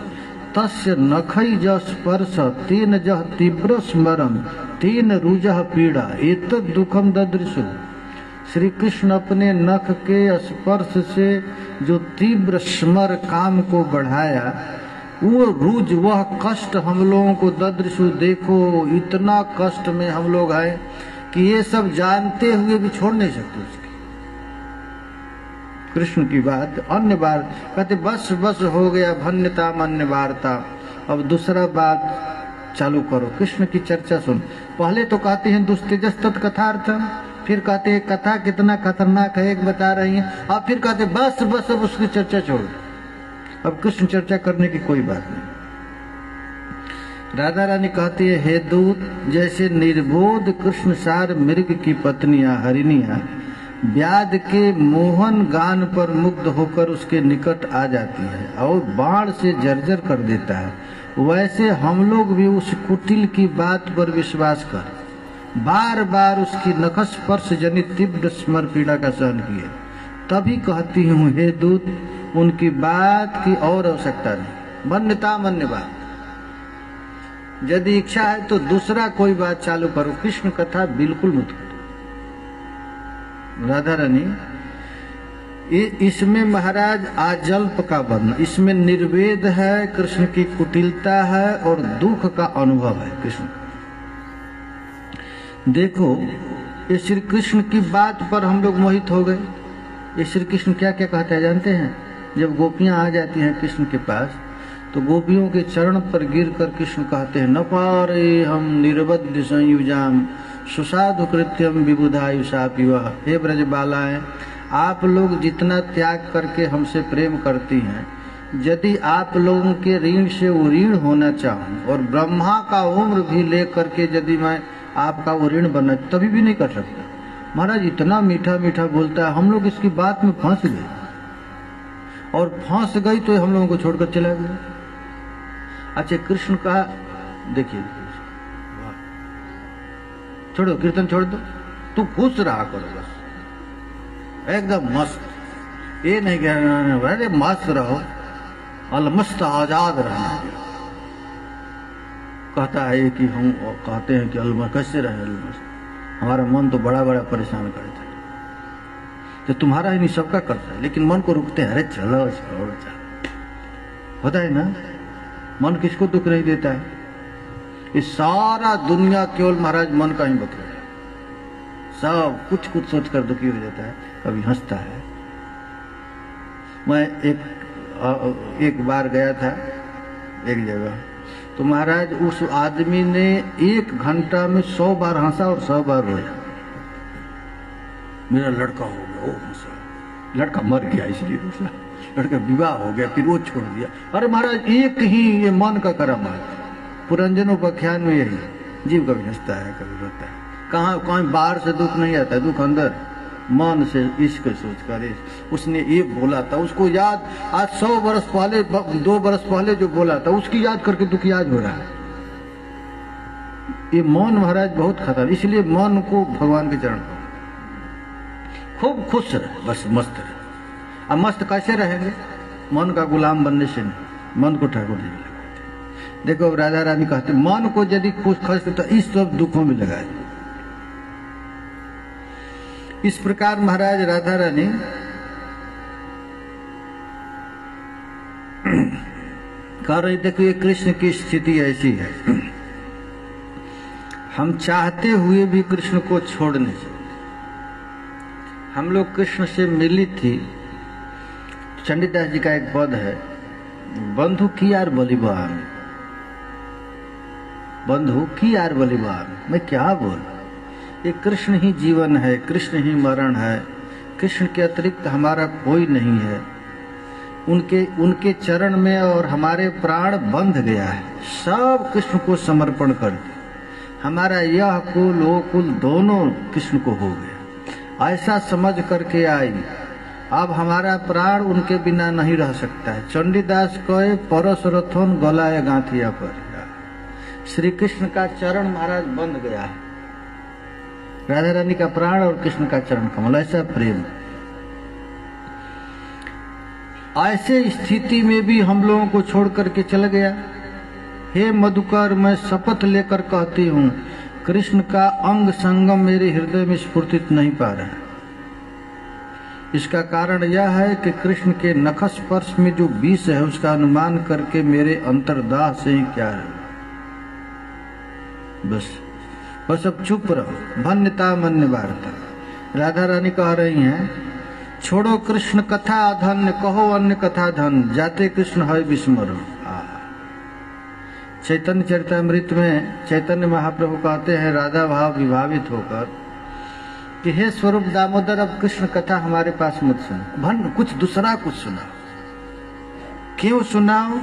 तस्य नखई जस स्पर्श तेन जह तीव्र स्मरम तेन रुजह पीड़ा एतद दुखम ददृशु। श्री कृष्ण अपने नख के स्पर्श से जो तीव्र स्मर काम को बढ़ाया, वो रुज वह कष्ट हम लोगों को ददृशु, देखो इतना कष्ट में हम लोग आए कि ये सब जानते हुए भी छोड़ नहीं सकते उसकी कृष्ण की बात। अन्य बार कहते बस बस हो गया भन्यता अन्य वार्ता, अब दूसरा बात चालू करो, कृष्ण की चर्चा सुन। पहले तो कहते हैं दुस्तेजस तत्कथार्थम, फिर कहते हैं कथा कितना खतरनाक है एक बता रही हैं, अब फिर कहते बस बस अब उसकी चर्चा छोड़, अब कृष्ण चर्चा करने की कोई बात नहीं। राधा रानी कहती है हे दूत, जैसे निर्बोध कृष्ण सार मृग की पत्नियां हरिणियां व्याध के मोहन गान पर मुग्ध होकर उसके निकट आ जाती है और बाण से जर्जर कर देता है, वैसे हम लोग भी उस कुटिल की बात पर विश्वास कर बार बार उसकी नखस्पर्श जनित तीव्र स्मर पीड़ा का सहन किए। तभी कहती हूँ हे दूत, उनकी बात की और आवश्यकता नहीं, मन्यता मन्य बात। यदि इच्छा है तो दूसरा कोई बात चालू करो, कृष्ण कथा बिल्कुल मत करो। राधा रानी इसमें महाराज आजल्प का वर्णन, इसमें निर्वेद है, कृष्ण की कुटिलता है और दुख का अनुभव है कृष्ण का। देखो ये श्री कृष्ण की बात पर हम लोग मोहित हो गए। ये श्री कृष्ण क्या क्या कहते हैं जानते हैं? जब गोपियां आ जाती हैं कृष्ण के पास तो गोपियों के चरण पर गिर कर कृष्ण कहते हैं न पारे हम निर्बद्ध संयुजाम सुसाधु कृत्यम विबुधायुषा पिवा। हे ब्रज बालाएं, आप लोग जितना त्याग करके हमसे प्रेम करती हैं, यदि आप लोगों के ऋण से वो ऋण होना चाहूं और ब्रह्मा का उम्र भी ले करके यदि मैं आपका वो ऋण बना तभी भी नहीं कर सकता। महाराज इतना मीठा मीठा बोलता है, हम लोग इसकी बात में फंस गए और फंस गई तो हम लोगों को छोड़कर चला गया। अच्छा कृष्ण का देखिए, छोड़ो कीर्तन छोड़ दो, तू खुश रहा करो बस एकदम मस्त, ये नहीं कहना अरे मस्त रहो, अलमस्त आजाद रहना। कहता है कि हम कहते हैं कि अलमस्त कैसे रहे अलमस्त, हमारा मन तो बड़ा बड़ा परेशान करता है, तो तुम्हारा ही नहीं सबका करता है, लेकिन मन को रुकते हैं, अरे चलो छोड़ चलो, होता है ना, मन किसको दुख नहीं देता है। ये सारा दुनिया केवल महाराज मन का ही बकरा है, सब कुछ कुछ सोचकर दुखी हो जाता है, कभी हंसता है। मैं एक बार गया था एक जगह, तो महाराज उस आदमी ने 1 घंटा में 100 बार हंसा और 100 बार रोया। मेरा लड़का हो गया, वो हंसा, लड़का मर गया इसलिए हंसा, लड़का विवाह हो गया फिर वो छोड़ दिया। अरे महाराज एक ही ये मन का कर्म है, पुरंजनोपाख्यान में यही, जीव कभी हंसता है कभी रोता है, कहाँ कहीं बाहर से दुख नहीं आता है, दुख अंदर मन से इश्क सोच कर। उसने ये बोला था, उसको याद आज 100 बरस पहले 2 बरस पहले जो बोला था उसकी याद करके दुख याद हो रहा है। ये मन महाराज बहुत खतरनाक, इसलिए मन को भगवान के चरण पर खूब खुश रहे, बस मस्त रहे। अब मस्त कैसे रहेंगे? मन का गुलाम बनने से नहीं, मन को ठाकुर जी लगाते। देखो अब राधा रानी कहते मन को यदि खुश तो इस सब दुखों में लगा दे। इस प्रकार महाराज राधा रानी कह रही, देखो ये कृष्ण की स्थिति ऐसी है, हम चाहते हुए भी कृष्ण को छोड़ नहीं सकते। हम लोग कृष्ण से मिली थी, चंडीदास जी का एक पद है, बंधु की यार बलिबान, बंधु की यार बलिबान। मैं क्या बोल, ये कृष्ण ही जीवन है, कृष्ण ही मरण है, कृष्ण के अतिरिक्त हमारा कोई नहीं है। उनके चरण में और हमारे प्राण बंध गया है, सब कृष्ण को समर्पण कर दे। हमारा यह कुल वो कुल दोनों कृष्ण को हो गया, ऐसा समझ करके आई। अब हमारा प्राण उनके बिना नहीं रह सकता है। चंडीदास कहे परस रथोन गलाए गांठिया पर, श्री कृष्ण का चरण महाराज बंध गया है, राधा रानी का प्राण और कृष्ण का चरण कमल, ऐसा प्रेम। ऐसे स्थिति में भी हम लोगों को छोड़ करके चल गया। हे मधुकर, मैं शपथ लेकर कहती हूँ, कृष्ण का अंग संगम मेरे हृदय में स्फुर्तित नहीं पा रहा है। इसका कारण यह है कि कृष्ण के नख स्पर्श में जो विष है उसका अनुमान करके मेरे अंतर्दाह से ही क्या है। बस अब चुप रहो। धन्यता मन्य वार्ता। राधा रानी कह रही हैं, छोड़ो कृष्ण कथा धन्य, कहो अन्य कथा धन, जाते कृष्ण है विस्मरो। चैतन्य चरितामृत में चैतन्य महाप्रभु कहते हैं राधा भाव विभावित होकर कि हे स्वरूप दामोदर, अब कृष्ण कथा हमारे पास मत सुनो, भन कुछ दूसरा कुछ सुनाओ। क्यों सुनाओ?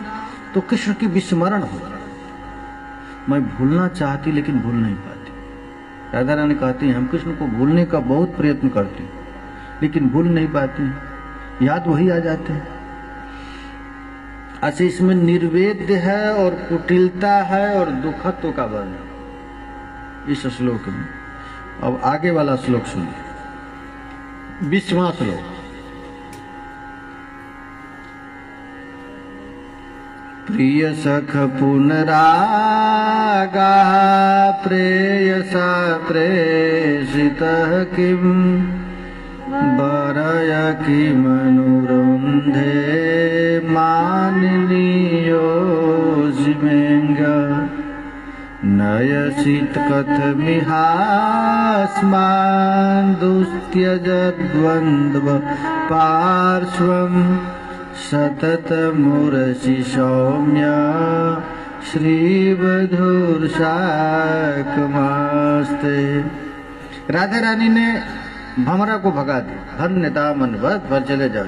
तो कृष्ण की विस्मरण हो। मैं भूलना चाहती लेकिन भूल नहीं पाती। राधा रानी कहती हैं, हम कृष्ण को भूलने का बहुत प्रयत्न करते हैं लेकिन भूल नहीं पाती, याद वही आ जाते हैं। अच्छा, इसमें निर्वेद्य है और कुटिलता है और दुखत्व का वर्णन इस श्लोक में। अब आगे वाला श्लोक सुनिए, 20वां श्लोक। प्रिय सख पुनरागा प्रेयसा प्रेषितः किम बरय किमनुरुन्धे माननीयो जिमेंग नयसित कथमिहास्मान् दुस्त्यजद्वन्द्व पार्श्वम् सततमुरसि सौम्य श्रीवधूर्षाकमास्ते। राधा रानी ने भंवरा को भगा दिया। धन्यता मन पर चले जाओ।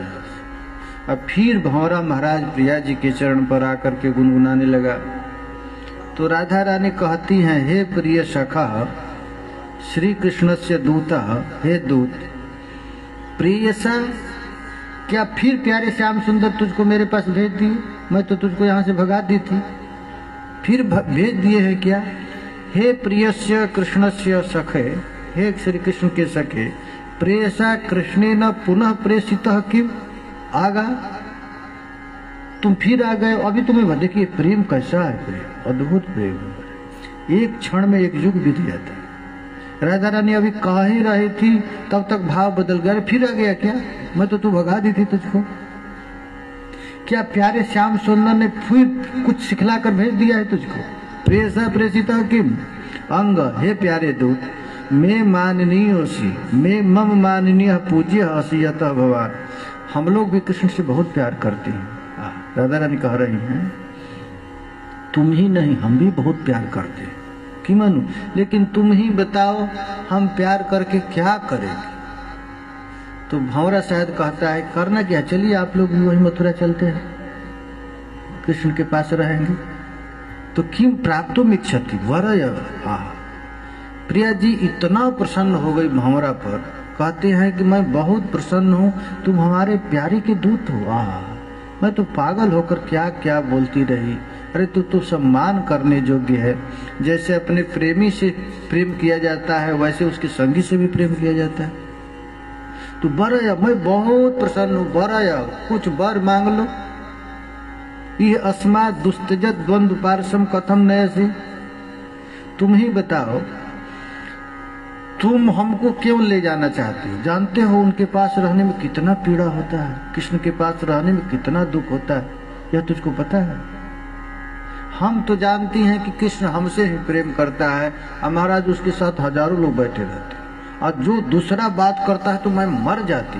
अब फिर भंवरा महाराज प्रिया जी के चरण पर आकर के गुनगुनाने लगा। तो राधा रानी कहती हैं, हे प्रिय सखा श्री कृष्ण से दूता, हे दूत प्रियसा, क्या फिर प्यारे श्याम सुंदर तुझको मेरे पास भेज दिए? मैं तो तुझको यहाँ से भगा दी थी, फिर भेज दिए हैं क्या? हे प्रियस्य कृष्णस्य सखे, हे श्री कृष्ण के सखे, प्रेयसा कृष्णेन पुनः प्रेषितः किम आगा, तुम फिर आ गए। अभी तुम्हें देखिए प्रेम कैसा है, प्रेम अद्भुत प्रेम है, एक क्षण में एक युग बीत जाता है। राधा रानी अभी कह ही रही थी तब तक भाव बदल गया, फिर आ गया क्या? मैं तो तू भगा दी थी तुझको। क्या प्यारे श्याम सुंदर ने फिर कुछ सिखला कर भेज दिया है तुझको? प्रेषा प्रेषिता किम अंग, हे प्यारे दूत, मैं माननीय ओसी, मैं मम माननीय पूज्य हसी यतः भगवान। हम लोग भी कृष्ण से बहुत प्यार करते हैं। राधा रानी कह रही हैं, तुम ही नहीं हम भी बहुत प्यार करते हैं कि मानू, लेकिन तुम ही बताओ हम प्यार करके क्या करेंगे? तो भंवरा शायद कहता है, करना क्या, चलिए आप लोग भी वही मथुरा चलते हैं, कृष्ण के पास रहेंगे। तो किम प्राप्तुम इच्छति वरय। प्रिया जी इतना प्रसन्न हो गई भंवरा पर, कहते हैं कि मैं बहुत प्रसन्न हूँ, तुम हमारे प्यारे के दूत हो। मैं तो पागल होकर क्या क्या बोलती रही। अरे तू तो सम्मान करने योग्य है। जैसे अपने प्रेमी से प्रेम किया जाता है वैसे उसके संगी से भी प्रेम किया जाता है। तो बरया, मैं बहुत प्रसन्न हूँ, बरया कुछ बर मांग लो। ये अस्मात् दुस्तजत द्वंद्व पार्श्वम कथम नयसि, तुम ही बताओ तुम हमको क्यों ले जाना चाहते हो? जानते हो उनके पास रहने में कितना पीड़ा होता है, कृष्ण के पास रहने में कितना दुख होता है, यह तुझको पता है? हम तो जानती हैं कि कृष्ण हमसे ही प्रेम करता है, महाराज उसके साथ हजारों लोग बैठे रहते हैं, और जो दूसरा बात करता है तो मैं मर जाती।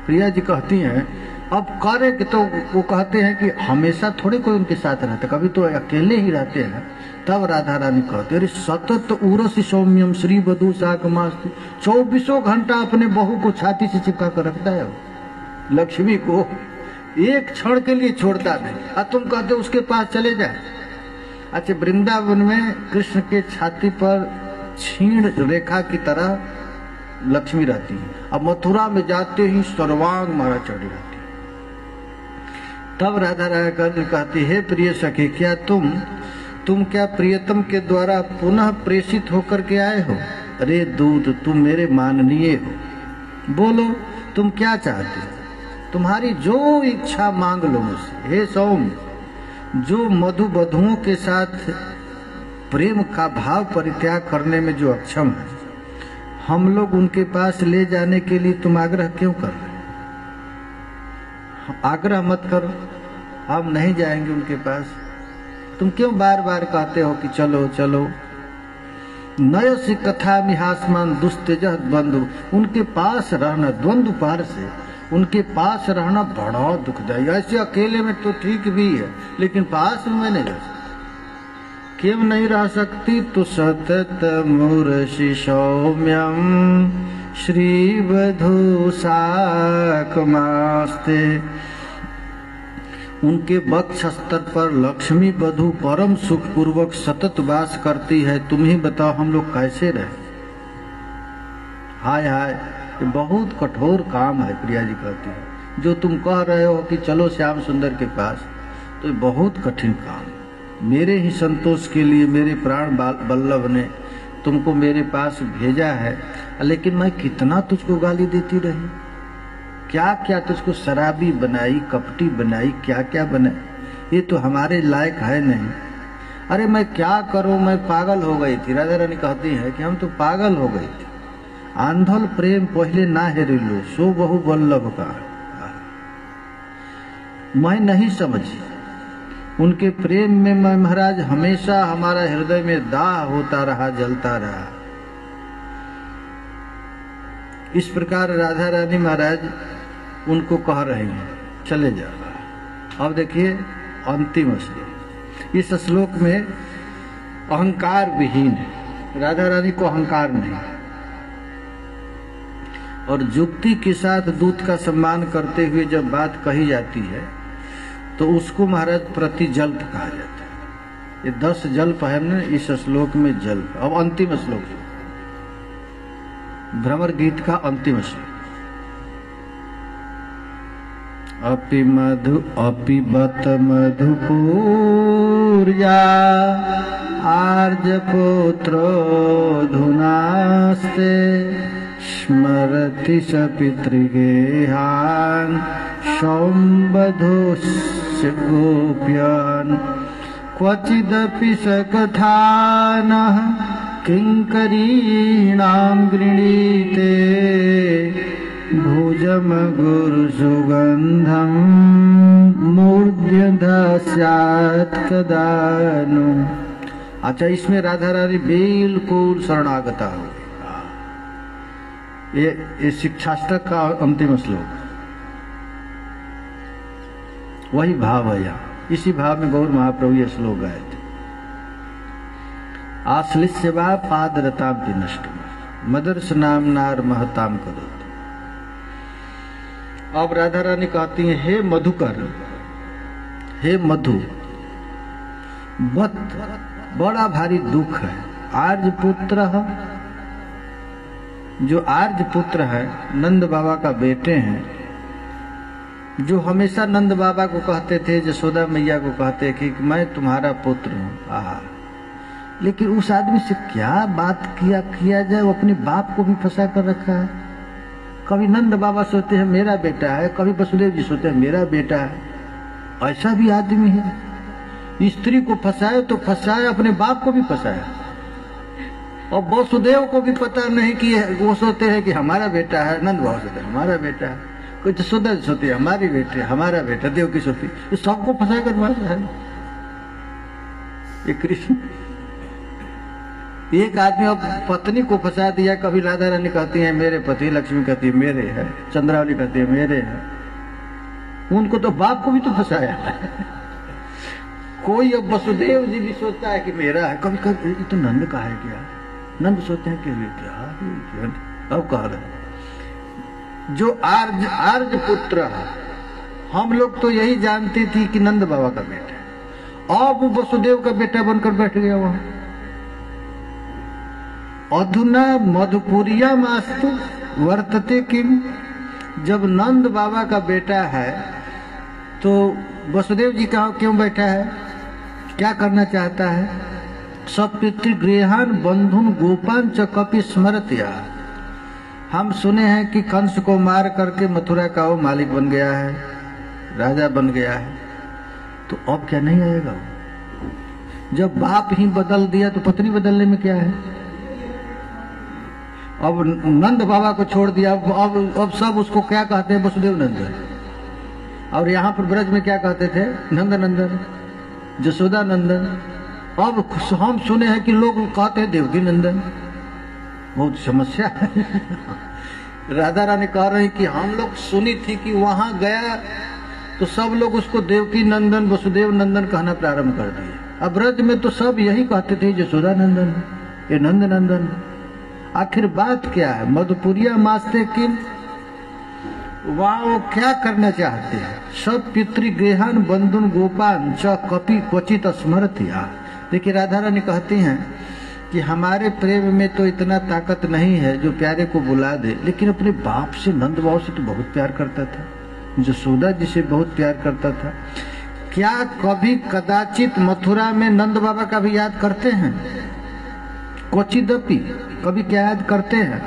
प्रिया जी कहती हैं, अब करे कि तो वो कहते हैं कि हमेशा थोड़े कोई उनके साथ रहता, कभी तो अकेले ही रहते हैं। तब राधा रानी कहते, अरे सतत उरसी सौम्यम श्री वधू साकमास्ति, 24 घंटा अपने बहू को छाती से चिपका कर रखता है, लक्ष्मी को एक क्षण के लिए छोड़ता नहीं। और तुम कहते उसके पास चले जाए। अच्छा, वृंदावन में कृष्ण के छाती पर छीण रेखा की तरह लक्ष्मी रहती है, अब मथुरा में जाते ही सर्वांग मारा चढ़ी रहती। तब राधा रानी कहती, हे प्रिय सखी, क्या तुम क्या प्रियतम के द्वारा पुनः प्रेषित होकर के आए हो? अरे दूत, तुम मेरे माननीय हो, बोलो तुम क्या चाहते हो? तुम्हारी जो इच्छा मांग लो मुझसे। हे सौम्य, जो मधु वधुओं के साथ प्रेम का भाव परित्याग करने में जो अक्षम है, हम लोग उनके पास ले जाने के लिए तुम आग्रह क्यों कर रहे हो? आग्रह मत करो, हम नहीं जाएंगे उनके पास। तुम क्यों बार बार कहते हो कि चलो चलो? नयसि कथा मिहासमान दुस्तेज द्वंद्व, उनके पास रहना, द्वंद्व पार से उनके पास रहना बड़ा दुखदायी। ऐसे अकेले में तो ठीक भी है, लेकिन पास में मैं नहीं रह सकती। क्यों नहीं रह सकती? तो सतत मूर्षि सौम्यम श्रीवधू साकमास्ते, उनके वक्ष स्तर पर लक्ष्मी वधु परम सुख पूर्वक सतत वास करती है। तुम ही बताओ हम लोग कैसे रहे? हाय हाय, ये बहुत कठोर काम है। प्रिया जी कहती है, जो तुम कह रहे हो कि चलो श्याम सुंदर के पास, तो ये बहुत कठिन काम है। मेरे ही संतोष के लिए मेरे प्राण बल्लभ ने तुमको मेरे पास भेजा है, लेकिन मैं कितना तुझको गाली देती रही, क्या क्या तुझको शराबी बनाई, कपटी बनाई, क्या क्या बनाई, ये तो हमारे लायक है नहीं। अरे मैं क्या करूं, मैं पागल हो गई थी। राधा रानी कहती है कि हम तो पागल हो गई थी। आंधल प्रेम पहले ना हेरिलो, सो बहु बल्लभ का। मैं नहीं समझी उनके प्रेम में, मैं महाराज हमेशा हमारा हृदय में दाह होता रहा, जलता रहा। इस प्रकार राधा रानी महाराज उनको कह रहे हैं चले जाओ। अब देखिए अंतिम श्लोक। इस श्लोक में अहंकार विहीन है, राधा रानी को अहंकार नहीं, और युक्ति के साथ दूत का सम्मान करते हुए जब बात कही जाती है तो उसको महाराज प्रतिजल्प कहा जाता है। ये 10 जल्प है ना इस श्लोक में, जल्प। अब अंतिम श्लोक, भ्रमर गीत का अंतिम श्लोक। अपि बत मधुपूर्या आर्यपुत्रो धुनास्ते स्मरति स पितृगेहान् सौम्बधुस्य गोप्यान् क्वचिदपि स कथानः किङ्करीणां गृणीते भुजम गुरु सुगंधम मूर्ध्यधस्यात् कदानु। अच्छा, इसमें राधा रानी बिल्कुल शरणागता हो गई। ये शिक्षाष्टक का अंतिम श्लोक, वही भाव है यहाँ। इसी भाव में गौर महाप्रभु ये श्लोक गाए थे। आश्लिष्य वा पादरताम नष्ट मदर्श नाम नार महताम करो। अब राधा रानी कहती है, हे मधुकर, हे मधु, बड़ा भारी दुख है। आर्य पुत्र, जो आर्य पुत्र है, नंद बाबा का बेटे हैं, जो हमेशा नंद बाबा को कहते थे, यशोदा मैया को कहते कि मैं तुम्हारा पुत्र हूँ। लेकिन उस आदमी से क्या बात किया जाए, वो अपने बाप को भी फंसा कर रखा है। कभी नंद बाबा सोचते हैं मेरा बेटा है, कभी वसुदेव जी सोचते हैं मेरा बेटा है। ऐसा भी आदमी है, स्त्री को फंसाए तो फंसाए, अपने बाप को भी फंसाया। और वसुदेव को भी पता नहीं कि वो सोचते हैं कि हमारा बेटा है, नंद बाबा सोचते हैं हमारा बेटा है, कोई यशोदा सोचती है हमारी बेटे, हमारा बेटा, देव की सोचती, ये सबको फंसा कर मार रहा है ये कृष्ण। एक आदमी अब पत्नी को फंसा दिया। कभी राधा रानी कहती है मेरे पति, लक्ष्मी कहती है मेरे है, चंद्रावली कहती है मेरे है। उनको तो बाप को भी तो फंसाया है। कोई अब वसुदेव जी भी सोचता है कि मेरा है, कभी कभी ये तो नंद का है क्या, नंद सोचते हैं कि क्या। अब कह रहे जो आर्य पुत्र है, हम लोग तो यही जानती थी कि नंद बाबा का बेटा है, अब वसुदेव का बेटा बनकर बैठ गया वहां। अधुना मधुपुरिया मास्तु वर्तते किम, जब नंद बाबा का बेटा है तो वसुदेव जी का क्यों बैठा है, क्या करना चाहता है। सब पितृगृहान बंधुन गोपान च कपि स्मरत्या, हम सुने हैं कि कंस को मार करके मथुरा का वो मालिक बन गया है, राजा बन गया है, तो अब क्या नहीं आएगा वो? जब बाप ही बदल दिया तो पत्नी बदलने में क्या है? अब नंद बाबा को छोड़ दिया, अब सब उसको क्या कहते हैं? वसुदेव नंदन। और यहाँ पर ब्रज में क्या कहते थे? नंद नंदन, जसोदा नंदन। अब हम सुने हैं कि लोग कहते हैं देवकी नंदन। बहुत समस्या है। राधा रानी कह रही कि हम लोग सुनी थी कि वहां गया तो सब लोग उसको देवकी नंदन, वसुदेव नंदन कहना प्रारंभ कर दिए। अब ब्रज में तो सब यही कहते थे जसोदा नंदन, ये नंद नंदन। आखिर बात क्या है? मधुपुरिया मास्ते किम, वहां वो क्या करना चाहते हैं? सब पितृगृहन बंधुन गोपान च कपि क्वचित स्मरतिया। देखिए राधा रानी कहती हैं कि हमारे प्रेम में तो इतना ताकत नहीं है जो प्यारे को बुला दे, लेकिन अपने बाप से, नंद बाबू से तो बहुत प्यार करता था, जसोदा जी से बहुत प्यार करता था। क्या कभी कदाचित मथुरा में नंद बाबा का भी याद करते हैं? क्वचिदपि, कभी क्या याद करते हैं?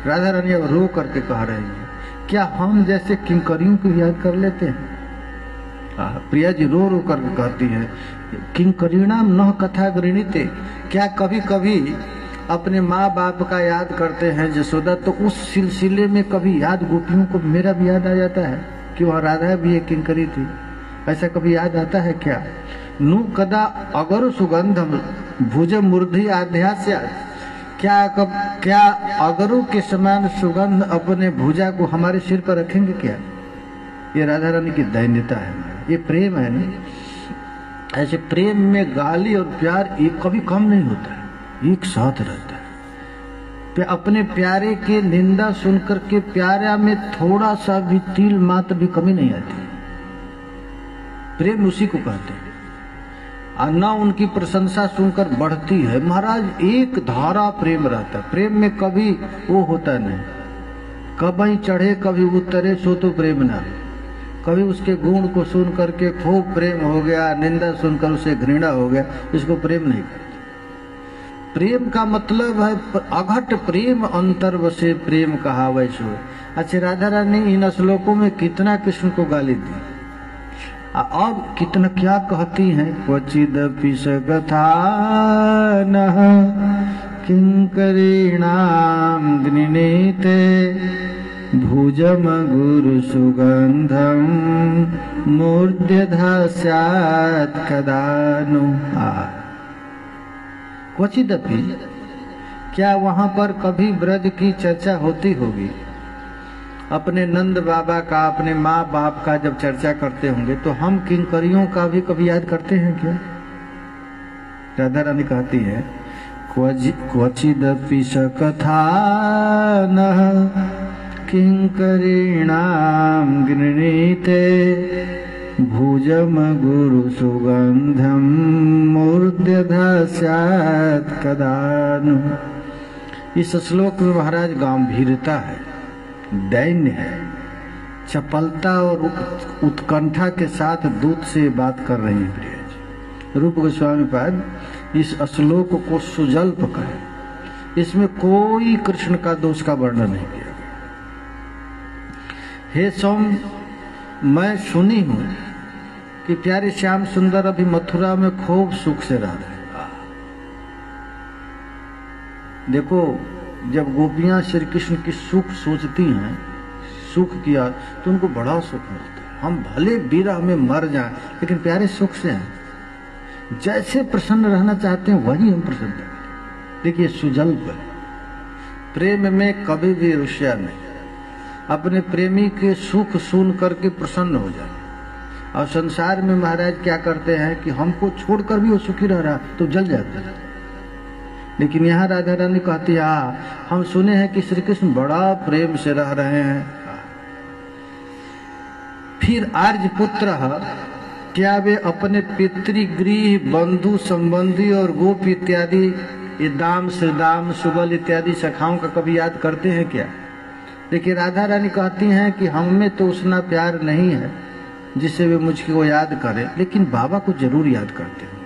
राधा रानी अब रो करके कह रही है, क्या हम जैसे किंकरियों को याद कर लेते हैं? प्रिया जी रो रो करके कहती है, किंकरीणाम न कथा गृणीते। क्या कभी कभी अपने माँ बाप का याद करते हैं जसोदा, तो उस सिलसिले में कभी याद गोपियों को मेरा भी याद आ जाता है कि वह राधा भी एक किंकरी थी? ऐसा कभी याद आता है क्या? नु कदा अगर सुगंधम भुज मूर्धि आध्यास्य। क्या अगरु के समान सुगंध अपने भुजा को हमारे सिर पर रखेंगे क्या? ये राधा रानी की दैन्यता है, ये प्रेम है ना। ऐसे प्रेम में गाली और प्यार एक कभी कम नहीं होता है, एक साथ रहता है। अपने प्यारे के निंदा सुनकर के प्यारा में थोड़ा सा भी तिल मात्र भी कमी नहीं आती। प्रेम उसी को कहते हैं। और न उनकी प्रशंसा सुनकर बढ़ती है। महाराज एक धारा प्रेम रहता है, प्रेम में कभी वो होता नहीं, कभी चढ़े कभी उतरे, सो तो प्रेम ना। कभी उसके गुण को सुन करके खूब प्रेम हो गया, निंदा सुनकर उसे घृणा हो गया, इसको प्रेम नहीं करते। प्रेम का मतलब है अघट प्रेम अंतर बसे प्रेम कहा वैसो। अच्छा राधा रानी इन श्लोकों में कितना कृष्ण को गाली दी, अब कितना क्या कहती हैं? क्वचिदपि सकथा नः किंकरीणाम गृणीते भुजम गुरु सुगंधम मूर्ध्यधा स्यात् कदानु। क्वचिदपि, क्या वहां पर कभी ब्रज की चर्चा होती होगी? अपने नंद बाबा का, अपने माँ बाप का जब चर्चा करते होंगे तो हम किंकरियों का भी कभी याद करते हैं क्या? राधा रानी कहती है क्वचिदपि सकथा नः किंकरीणाम गृणीते भुजम गुरु सुगंधम मूर्ध्यधा स्यात् कदानु। इस श्लोक में महाराज गंभीरता है, दैन्य है, चपलता और उत्कंठा के साथ दूत से बात कर रही है प्रिय जी। रूप गोस्वामी पाद इस श्लोक को सुजल्प कहे, इसमें कोई कृष्ण का दोष का वर्णन नहीं किया। हे सोम, मैं सुनी हूं कि प्यारे श्याम सुंदर अभी मथुरा में खूब सुख से रह रहे। देखो, जब गोपियां श्री कृष्ण की सुख सोचती हैं, सुख किया तो उनको बड़ा सुख मिलता है। हम भले विरह में मर जाएं, लेकिन प्यारे सुख से हैं। जैसे प्रसन्न रहना चाहते हैं वही हम प्रसन्न हैं। देखिए सुजल्प है, प्रेम में कभी भी ईर्ष्या नहीं, अपने प्रेमी के सुख सुन करके प्रसन्न हो जाए। और संसार में महाराज क्या करते हैं कि हमको छोड़कर भी वो सुखी रह रहा तो जल जाता है। लेकिन यहाँ राधा रानी कहती है हम सुने हैं कि श्री कृष्ण बड़ा प्रेम से रह रहे हैं। फिर आर्य पुत्र, क्या वे अपने पितृगृह, बंधु संबंधी और गोप इत्यादि, ये दाम श्रीदाम सुबल इत्यादि सखाओं का कभी याद करते हैं क्या? देखिए राधा रानी कहती हैं कि हम में तो उतना प्यार नहीं है जिससे वे मुझको याद करें, लेकिन बाबा को जरूर याद करते हैं।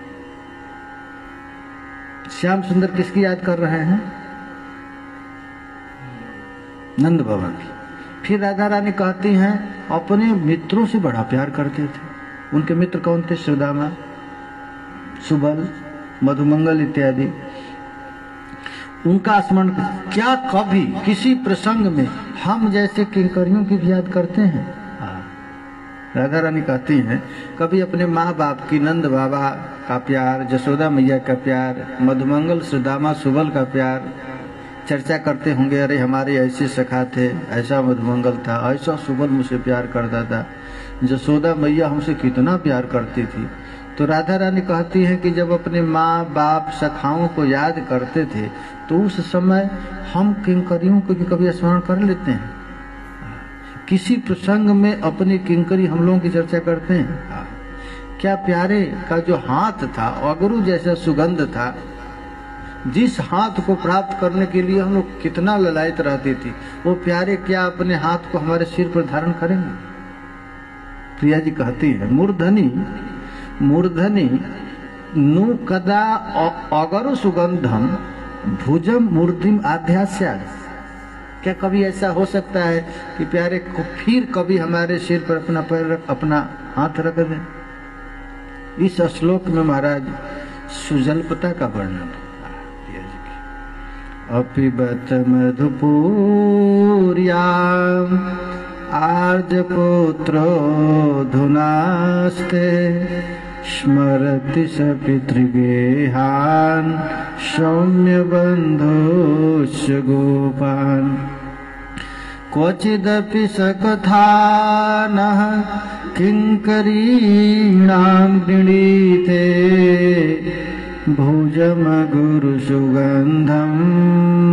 श्याम सुंदर किसकी याद कर रहे हैं? नंद बाबा की। फिर राधा रानी कहती हैं अपने मित्रों से बड़ा प्यार करते थे। उनके मित्र कौन थे? सुदामा, सुबल, मधुमंगल इत्यादि। उनका स्मरण क्या कभी किसी प्रसंग में हम जैसे किंकरियों की भी याद करते हैं? राधा रानी कहती हैं कभी अपने माँ बाप की, नंद बाबा का प्यार, जसोदा मैया का प्यार, मधुमंगल, सुदामा, सुबल का प्यार चर्चा करते होंगे। अरे हमारे ऐसे सखा थे, ऐसा मधुमंगल था, ऐसा सुबल मुझसे प्यार करता था, जसोदा मैया हमसे कितना प्यार करती थी। तो राधा रानी कहती है कि जब अपने माँ बाप सखाओं को याद करते थे तो उस समय हम किंकरियों को भी कभी स्मरण कर लेते हैं। किसी प्रसंग में अपनी किंकरी हम लोगों की चर्चा करते हैं। क्या प्यारे का जो हाथ था, अगरू जैसा सुगंध था, जिस हाथ को प्राप्त करने के लिए हम लोग कितना ललायत रहते थे, वो प्यारे क्या अपने हाथ को हमारे सिर पर धारण करेंगे? प्रिया जी कहती है मूर्धनी मूर्धनी नु कदा अगरु सुगंधम भुजम मूर्तिम आध्यास्याद। क्या कभी ऐसा हो सकता है कि प्यारे को फिर कभी हमारे सिर पर अपना पैर, अपना हाथ रख दें? इस श्लोक में महाराज सुजल्पता का वर्णन है। अपिबत मधुपूर्याम आर्जपुत्रो धुनास्ते स्मरति स पितृगेहान् सौम्य बन्धुश्च गोपान् क्वचिदपि सकथानः किङ्करीणां गृणीते भुजम गुरु सुगंधम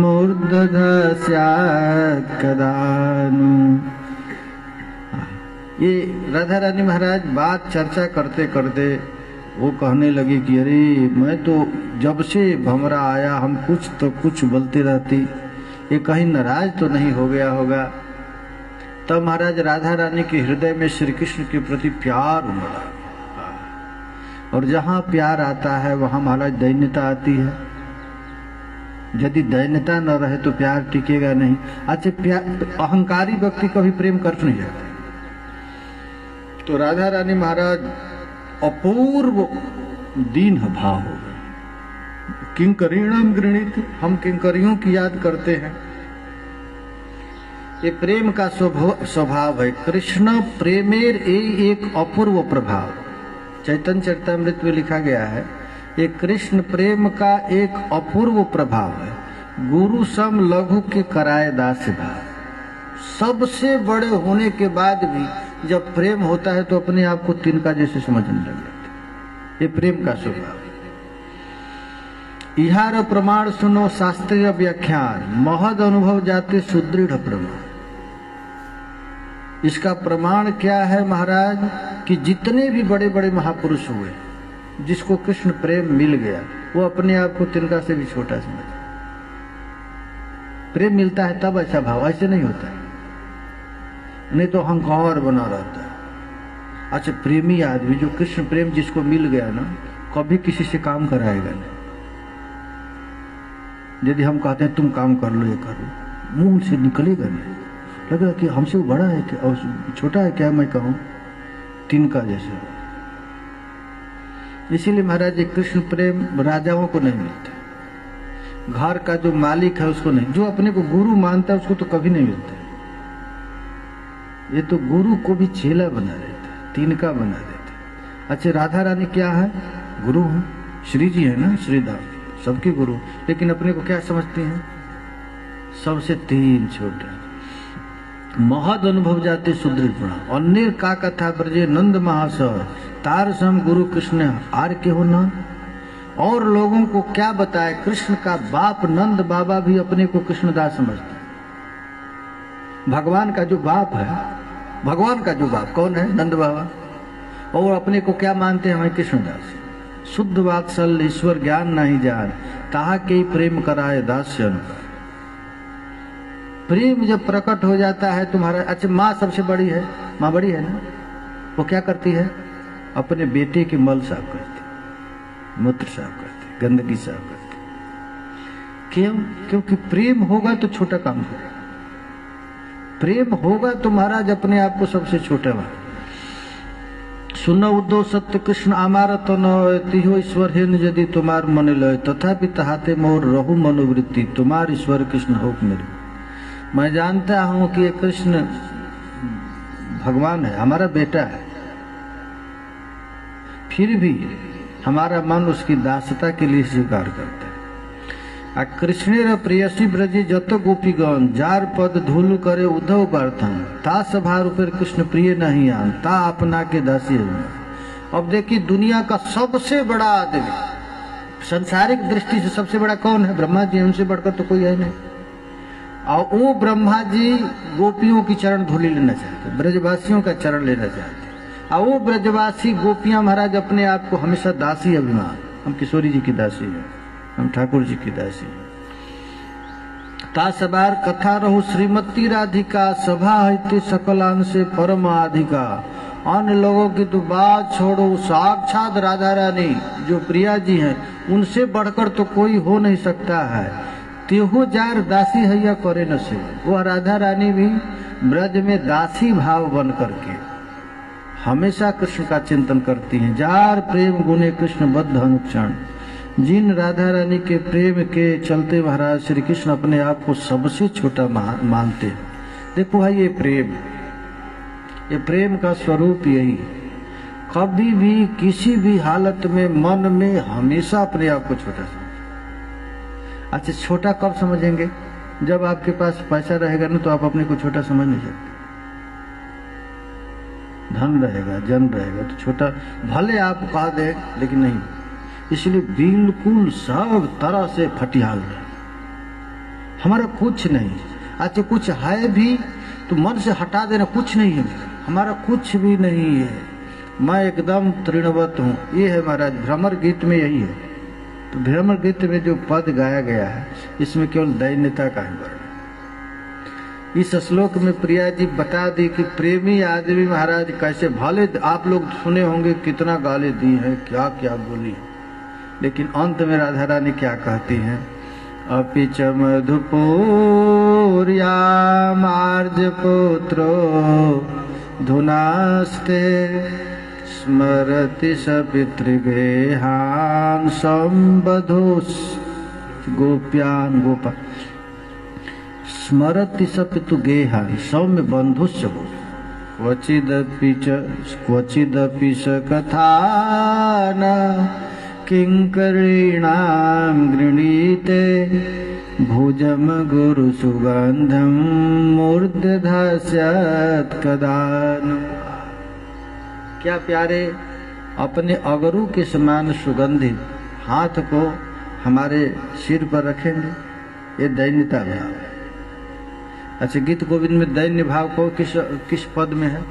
मूर्धस्यात् कदानु। ये राधा रानी महाराज बात चर्चा करते करते वो कहने लगी कि अरे मैं तो जब से भंवरा आया हम कुछ तो कुछ बोलते रहती, ये कहीं नाराज तो नहीं हो गया होगा। तब महाराज राधा रानी के हृदय में श्री कृष्ण के प्रति प्यार उमड़ा, और जहाँ प्यार आता है वहाँ महाराज दैन्यता आती है। यदि दैन्यता न रहे तो प्यार टिकेगा नहीं। अच्छा, अहंकारी व्यक्ति कभी प्रेम कर नहीं जाता। तो राधा रानी महाराज अपूर्व दीन भाव हो गए। किंकरीणाम गृणीत, हम किंकरियों की याद करते हैं। ये प्रेम का स्वभाव है। कृष्ण प्रेमेर एक अपूर्व प्रभाव चैतन्य चरितामृत में लिखा गया है। ये कृष्ण प्रेम का एक अपूर्व प्रभाव है। गुरु सम लघु के कराए दास भाव। सबसे बड़े होने के बाद भी जब प्रेम होता है तो अपने आप को तिनका जैसे समझने लग जाते। ये प्रेम का स्वभाव है। इहार प्रमाण सुनो शास्त्रीय व्याख्यान, महद अनुभव जाते सुदृढ़ प्रमाण। इसका प्रमाण क्या है महाराज? कि जितने भी बड़े बड़े महापुरुष हुए, जिसको कृष्ण प्रेम मिल गया, वो अपने आप को तिनका से भी छोटा समझ। प्रेम मिलता है तब ऐसा भाव, ऐसे नहीं होता है, नहीं तो अहंकार बना रहता है। अच्छा, प्रेमी आदमी जो कृष्ण प्रेम जिसको मिल गया ना, कभी किसी से काम कराएगा नहीं। यदि हम कहते हैं तुम काम कर लो, ये करो, मुंह से निकलेगा नहीं। लगेगा कि हमसे वो बड़ा है क्या और छोटा है क्या, मैं कहूँ तिनका जैसे। इसीलिए महाराज जी कृष्ण प्रेम राजाओं को नहीं मिलता, घर का जो मालिक है उसको नहीं, जो अपने को गुरु मानता है उसको तो कभी नहीं मिलता। ये तो गुरु को भी चेला बना देता है, तिनका बना देता है। अच्छा, राधा रानी क्या है? गुरु है। श्री जी है ना, श्रीदास सबके गुरु, लेकिन अपने को क्या समझते हैं? सबसे तीन छोटे। महद अनुभव जाते सुदृढ़ गुणा, अन्य का कथा ब्रजे नंद महासर तार सम गुरु कृष्ण आर के हो ना। और लोगों को क्या बताए, कृष्ण का बाप नंद बाबा भी अपने को कृष्णदास समझते। भगवान का जो बाप है, भगवान का जो बाप कौन है? नंद बाबा। और अपने को क्या मानते हैं? हमें कृष्णदास। शुद्ध वात्सल्य ईश्वर ज्ञान नहीं जान, ताहा के प्रेम कराए दास्य अनुकार। प्रेम जब प्रकट हो जाता है तुम्हारा। अच्छा, माँ सबसे बड़ी है, माँ बड़ी है ना, वो क्या करती है? अपने बेटे के मल साफ करती, मूत्र साफ करती, गंदगी साफ करती। क्यों? क्योंकि प्रेम होगा तो छोटा काम करेगा। प्रेम होगा तो महाराज अपने आप को सबसे छोटा मान। सुनो उद्धव सत्य कृष्ण आमार तो न ईश्वर है यदि तुम्हार मन लय तथापि तहाते मोर रहु मनोवृत्ति तुम्हार ईश्वर कृष्ण हो मेरे। मैं जानता हूं कि ये कृष्ण भगवान है, हमारा बेटा है, फिर भी हमारा मन उसकी दासता के लिए स्वीकार करता है। आ कृष्णेर प्रेयसी ब्रजी जत गोपीगण जार पद धूल करे उद्धव प्रार्थन ता सभा रूपे कृष्ण प्रिय नहीं आन ता अपना के दासी। अब देखिए दुनिया का सबसे बड़ा आदमी संसारिक दृष्टि से सबसे बड़ा कौन है? ब्रह्मा जी, उनसे बढ़कर तो कोई है नहीं। और वो ब्रह्मा जी गोपियों की चरण धूलि लेना चाहते, ब्रजवासियों का चरण लेना चाहते। और वो ब्रजवासी गोपियां महाराज अपने आप को हमेशा दासी अभिमान, हम किशोरी जी की दासी है, हम ठाकुर जी की दासी है। तासबार कथा रहो श्रीमती राधिका सभा है सकलान से परम अधिका। अन्य लोगों की तो बात छोड़ो, साक्षात राधा रानी जो प्रिया जी हैं उनसे बढ़कर तो कोई हो नहीं सकता है। तेहो जार दासी हैया करे न से, वो राधा रानी भी ब्रज में दासी भाव बन करके हमेशा कृष्ण का चिंतन करती हैं। जार प्रेम गुणे कृष्ण बद्ध अनुक्षण, जिन राधा रानी के प्रेम के चलते महाराज श्री कृष्ण अपने आप को सबसे छोटा मानते हैं। देखो भाई ये प्रेम का स्वरूप यही, कभी भी किसी भी हालत में मन में हमेशा अपने आप को छोटा समझ। अच्छा, छोटा कब समझेंगे? जब आपके पास पैसा रहेगा ना तो आप अपने को छोटा समझ नहीं सकते। धन रहेगा, जन रहेगा तो छोटा भले आप कह दे, लेकिन नहीं। इसलिए बिल्कुल सब तरह से फटियाल है। हमारा कुछ नहीं, अच्छा कुछ है भी तो मन से हटा देना, कुछ नहीं है, हमारा कुछ भी नहीं है, मैं एकदम तृणवत हूँ। ये है महाराज भ्रमर गीत में यही है। तो भ्रमर गीत में जो पद गाया गया है इसमें केवल दैन्यता का ही वर्णन। इस श्लोक में प्रिया जी बता दी कि प्रेमी आदमी महाराज कैसे, भले आप लोग सुने होंगे कितना गाली दी है, क्या क्या बोली, लेकिन अंत में राधा रानी क्या कहती हैं? अपि च मधुपूर्यामार्ज पुत्रो धुनास्ते स्मरति स पितृगेहान् संबधोस् गोप्यान् गोपा। स्मरति स पितृगेहान् सौम्य बंधुश्च क्वचिदपि स कथान किंकरीणां गृणीते भुजम गुरु सुगंधम मूर्धधास्यत् कदानु। क्या प्यारे अपने अगरू के समान सुगंधित हाथ को हमारे सिर पर रखेंगे? ये दैन्यता भाव है। अच्छा, गीत गोविंद में दैन्य भाव को किस पद में है?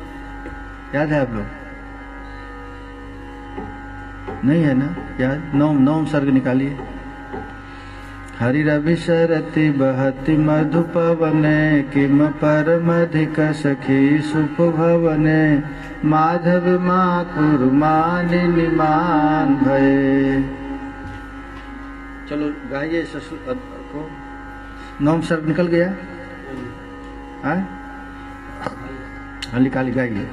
याद है आप लोग? नहीं है ना याद? नौम सर्ग निकालिए। हरि रवि शरति बहति मधुपवने किम परमधिक सखी सुपभवने माधव माकुर मानिनि मान भये। चलो गाइए को। नौम सर्ग निकल गया? हाँ निकाली, गाइए।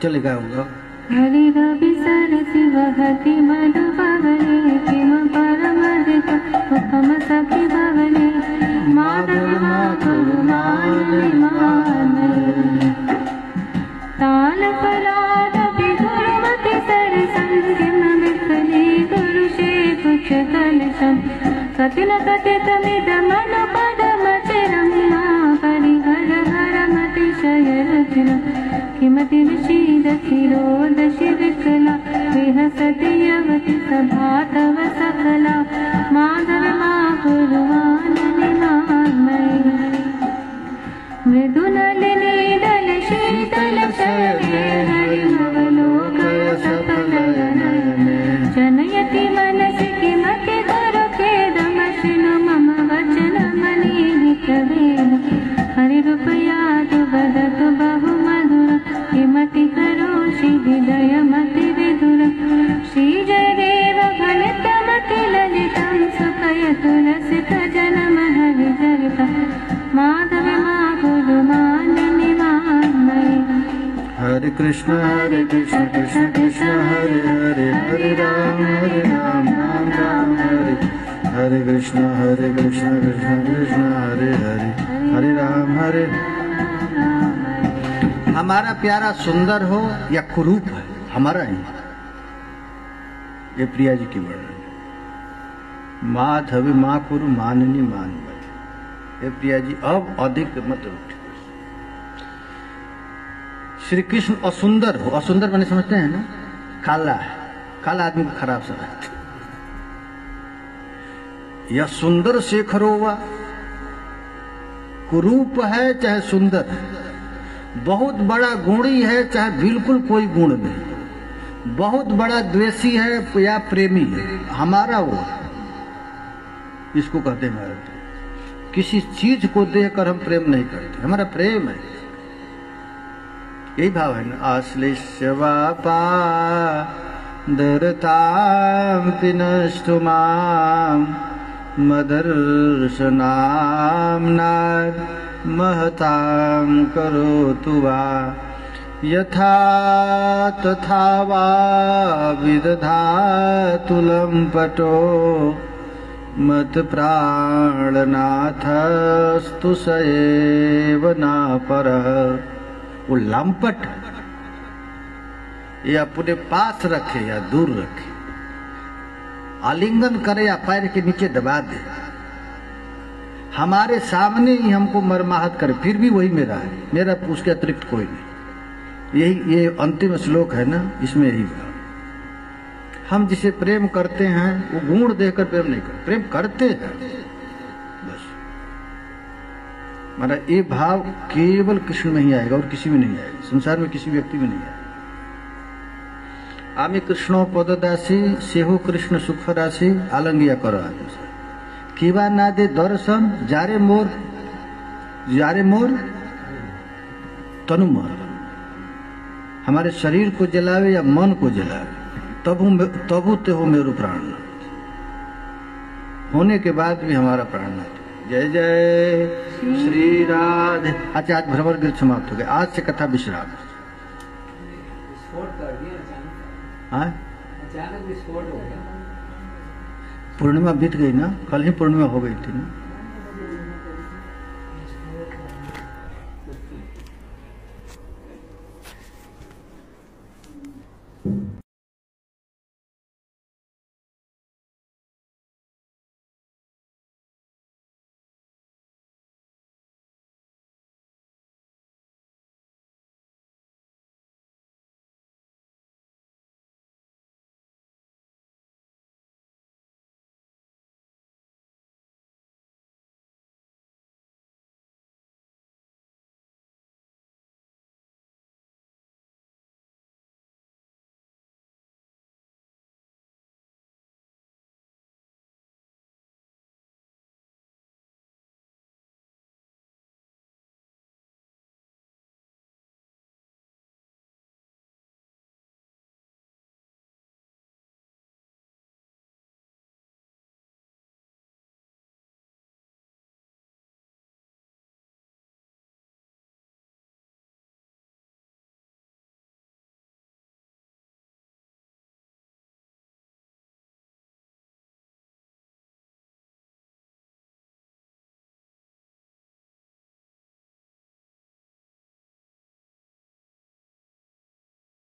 चलेगा होगा। हरि रवि सरसि वहति मधुपवने किम परमधिक उपम सखि भवने माधव माकुर मानिनि मान। ताल पलादपि गुरुमति सरसं किम विफले गुरुशेखुच कलशं कतिन कथितमिदमनुपदमचिरं मा परिहर हरमतिशय रुचिरं किमति विषीदति रोदशि विकला विहसति यवति सभा तव सकला माधव माकुर मानिनि मान्मयि। मृदुनलिनी दल शीतल शयने हरिमवलोकय सफलनयने जनयति मनसि किमति गुरुखेदमशिनु मम वचनमनीहितवेद। हरिरूपयातु वदतु बहु मधुर किमति करोषि हरे कृष्ण कृष्ण कृष्ण हरे हरे, हरे राम राम राम हरे, हरे कृष्ण कृष्ण कृष्ण हरे हरे, हरे राम हरे। हमारा प्यारा सुंदर हो या कुरूप है, हमारा ही। ये प्रिया जी की वर्णन, माधवी माँ कुरु माननी मान बल। ये प्रिया जी अब अधिक मत उठे। श्री कृष्ण असुंदर हो, असुंदर मैंने समझते हैं ना, काला है, काला आदमी को खराब समझते। या सुंदर शेखर होगा, कुरूप है चाहे सुंदर है, बहुत बड़ा गुणी है चाहे बिल्कुल कोई गुण नहीं, बहुत बड़ा द्वेषी है या प्रेमी है, हमारा वो, इसको कहते हैं महाराज। किसी चीज को देखकर हम प्रेम नहीं करते, हमारा प्रेम है, यही भाव है ना। आश्लिष्यवापा दरताम पिनष्टुमाम मदर्शनाम नार महताम करोतु वा यथा तथा वा विदधातुलं पटो मत प्राणनाथस्तु सएव न परः। वो लंपट ये अपने पास रखे या दूर रखे, आलिंगन करे या पैर के नीचे दबा दे, हमारे सामने ही हमको मरमाहत करे, फिर भी वही मेरा है, मेरा उसके अतिरिक्त कोई नहीं। यही ये अंतिम श्लोक है ना, इसमें यही बात। हम जिसे प्रेम करते हैं वो गुण देखकर प्रेम नहीं करते, प्रेम करते हैं बस। हमारा ये भाव केवल कृष्ण में ही आएगा और किसी में नहीं आएगा, संसार में किसी व्यक्ति में नहीं आएगा। आमी कृष्ण पददासी सेहो कृष्ण सुख राशि आलंगिया करो कीवा ना दे दर्शन जारे मोर तनु मोर। हमारे शरीर को जलावे या मन को जलावे, तबु ते हो मेरु प्राण होने के बाद भी हमारा प्राण न। जय जय श्री राधे। अच्छा, आज भ्रमर गीत समाप्त हो गए, आज से कथा विश्राम। अचानक विस्फोट हो गया, पूर्णिमा बीत गई ना, कल ही पूर्णिमा हो गई थी ना।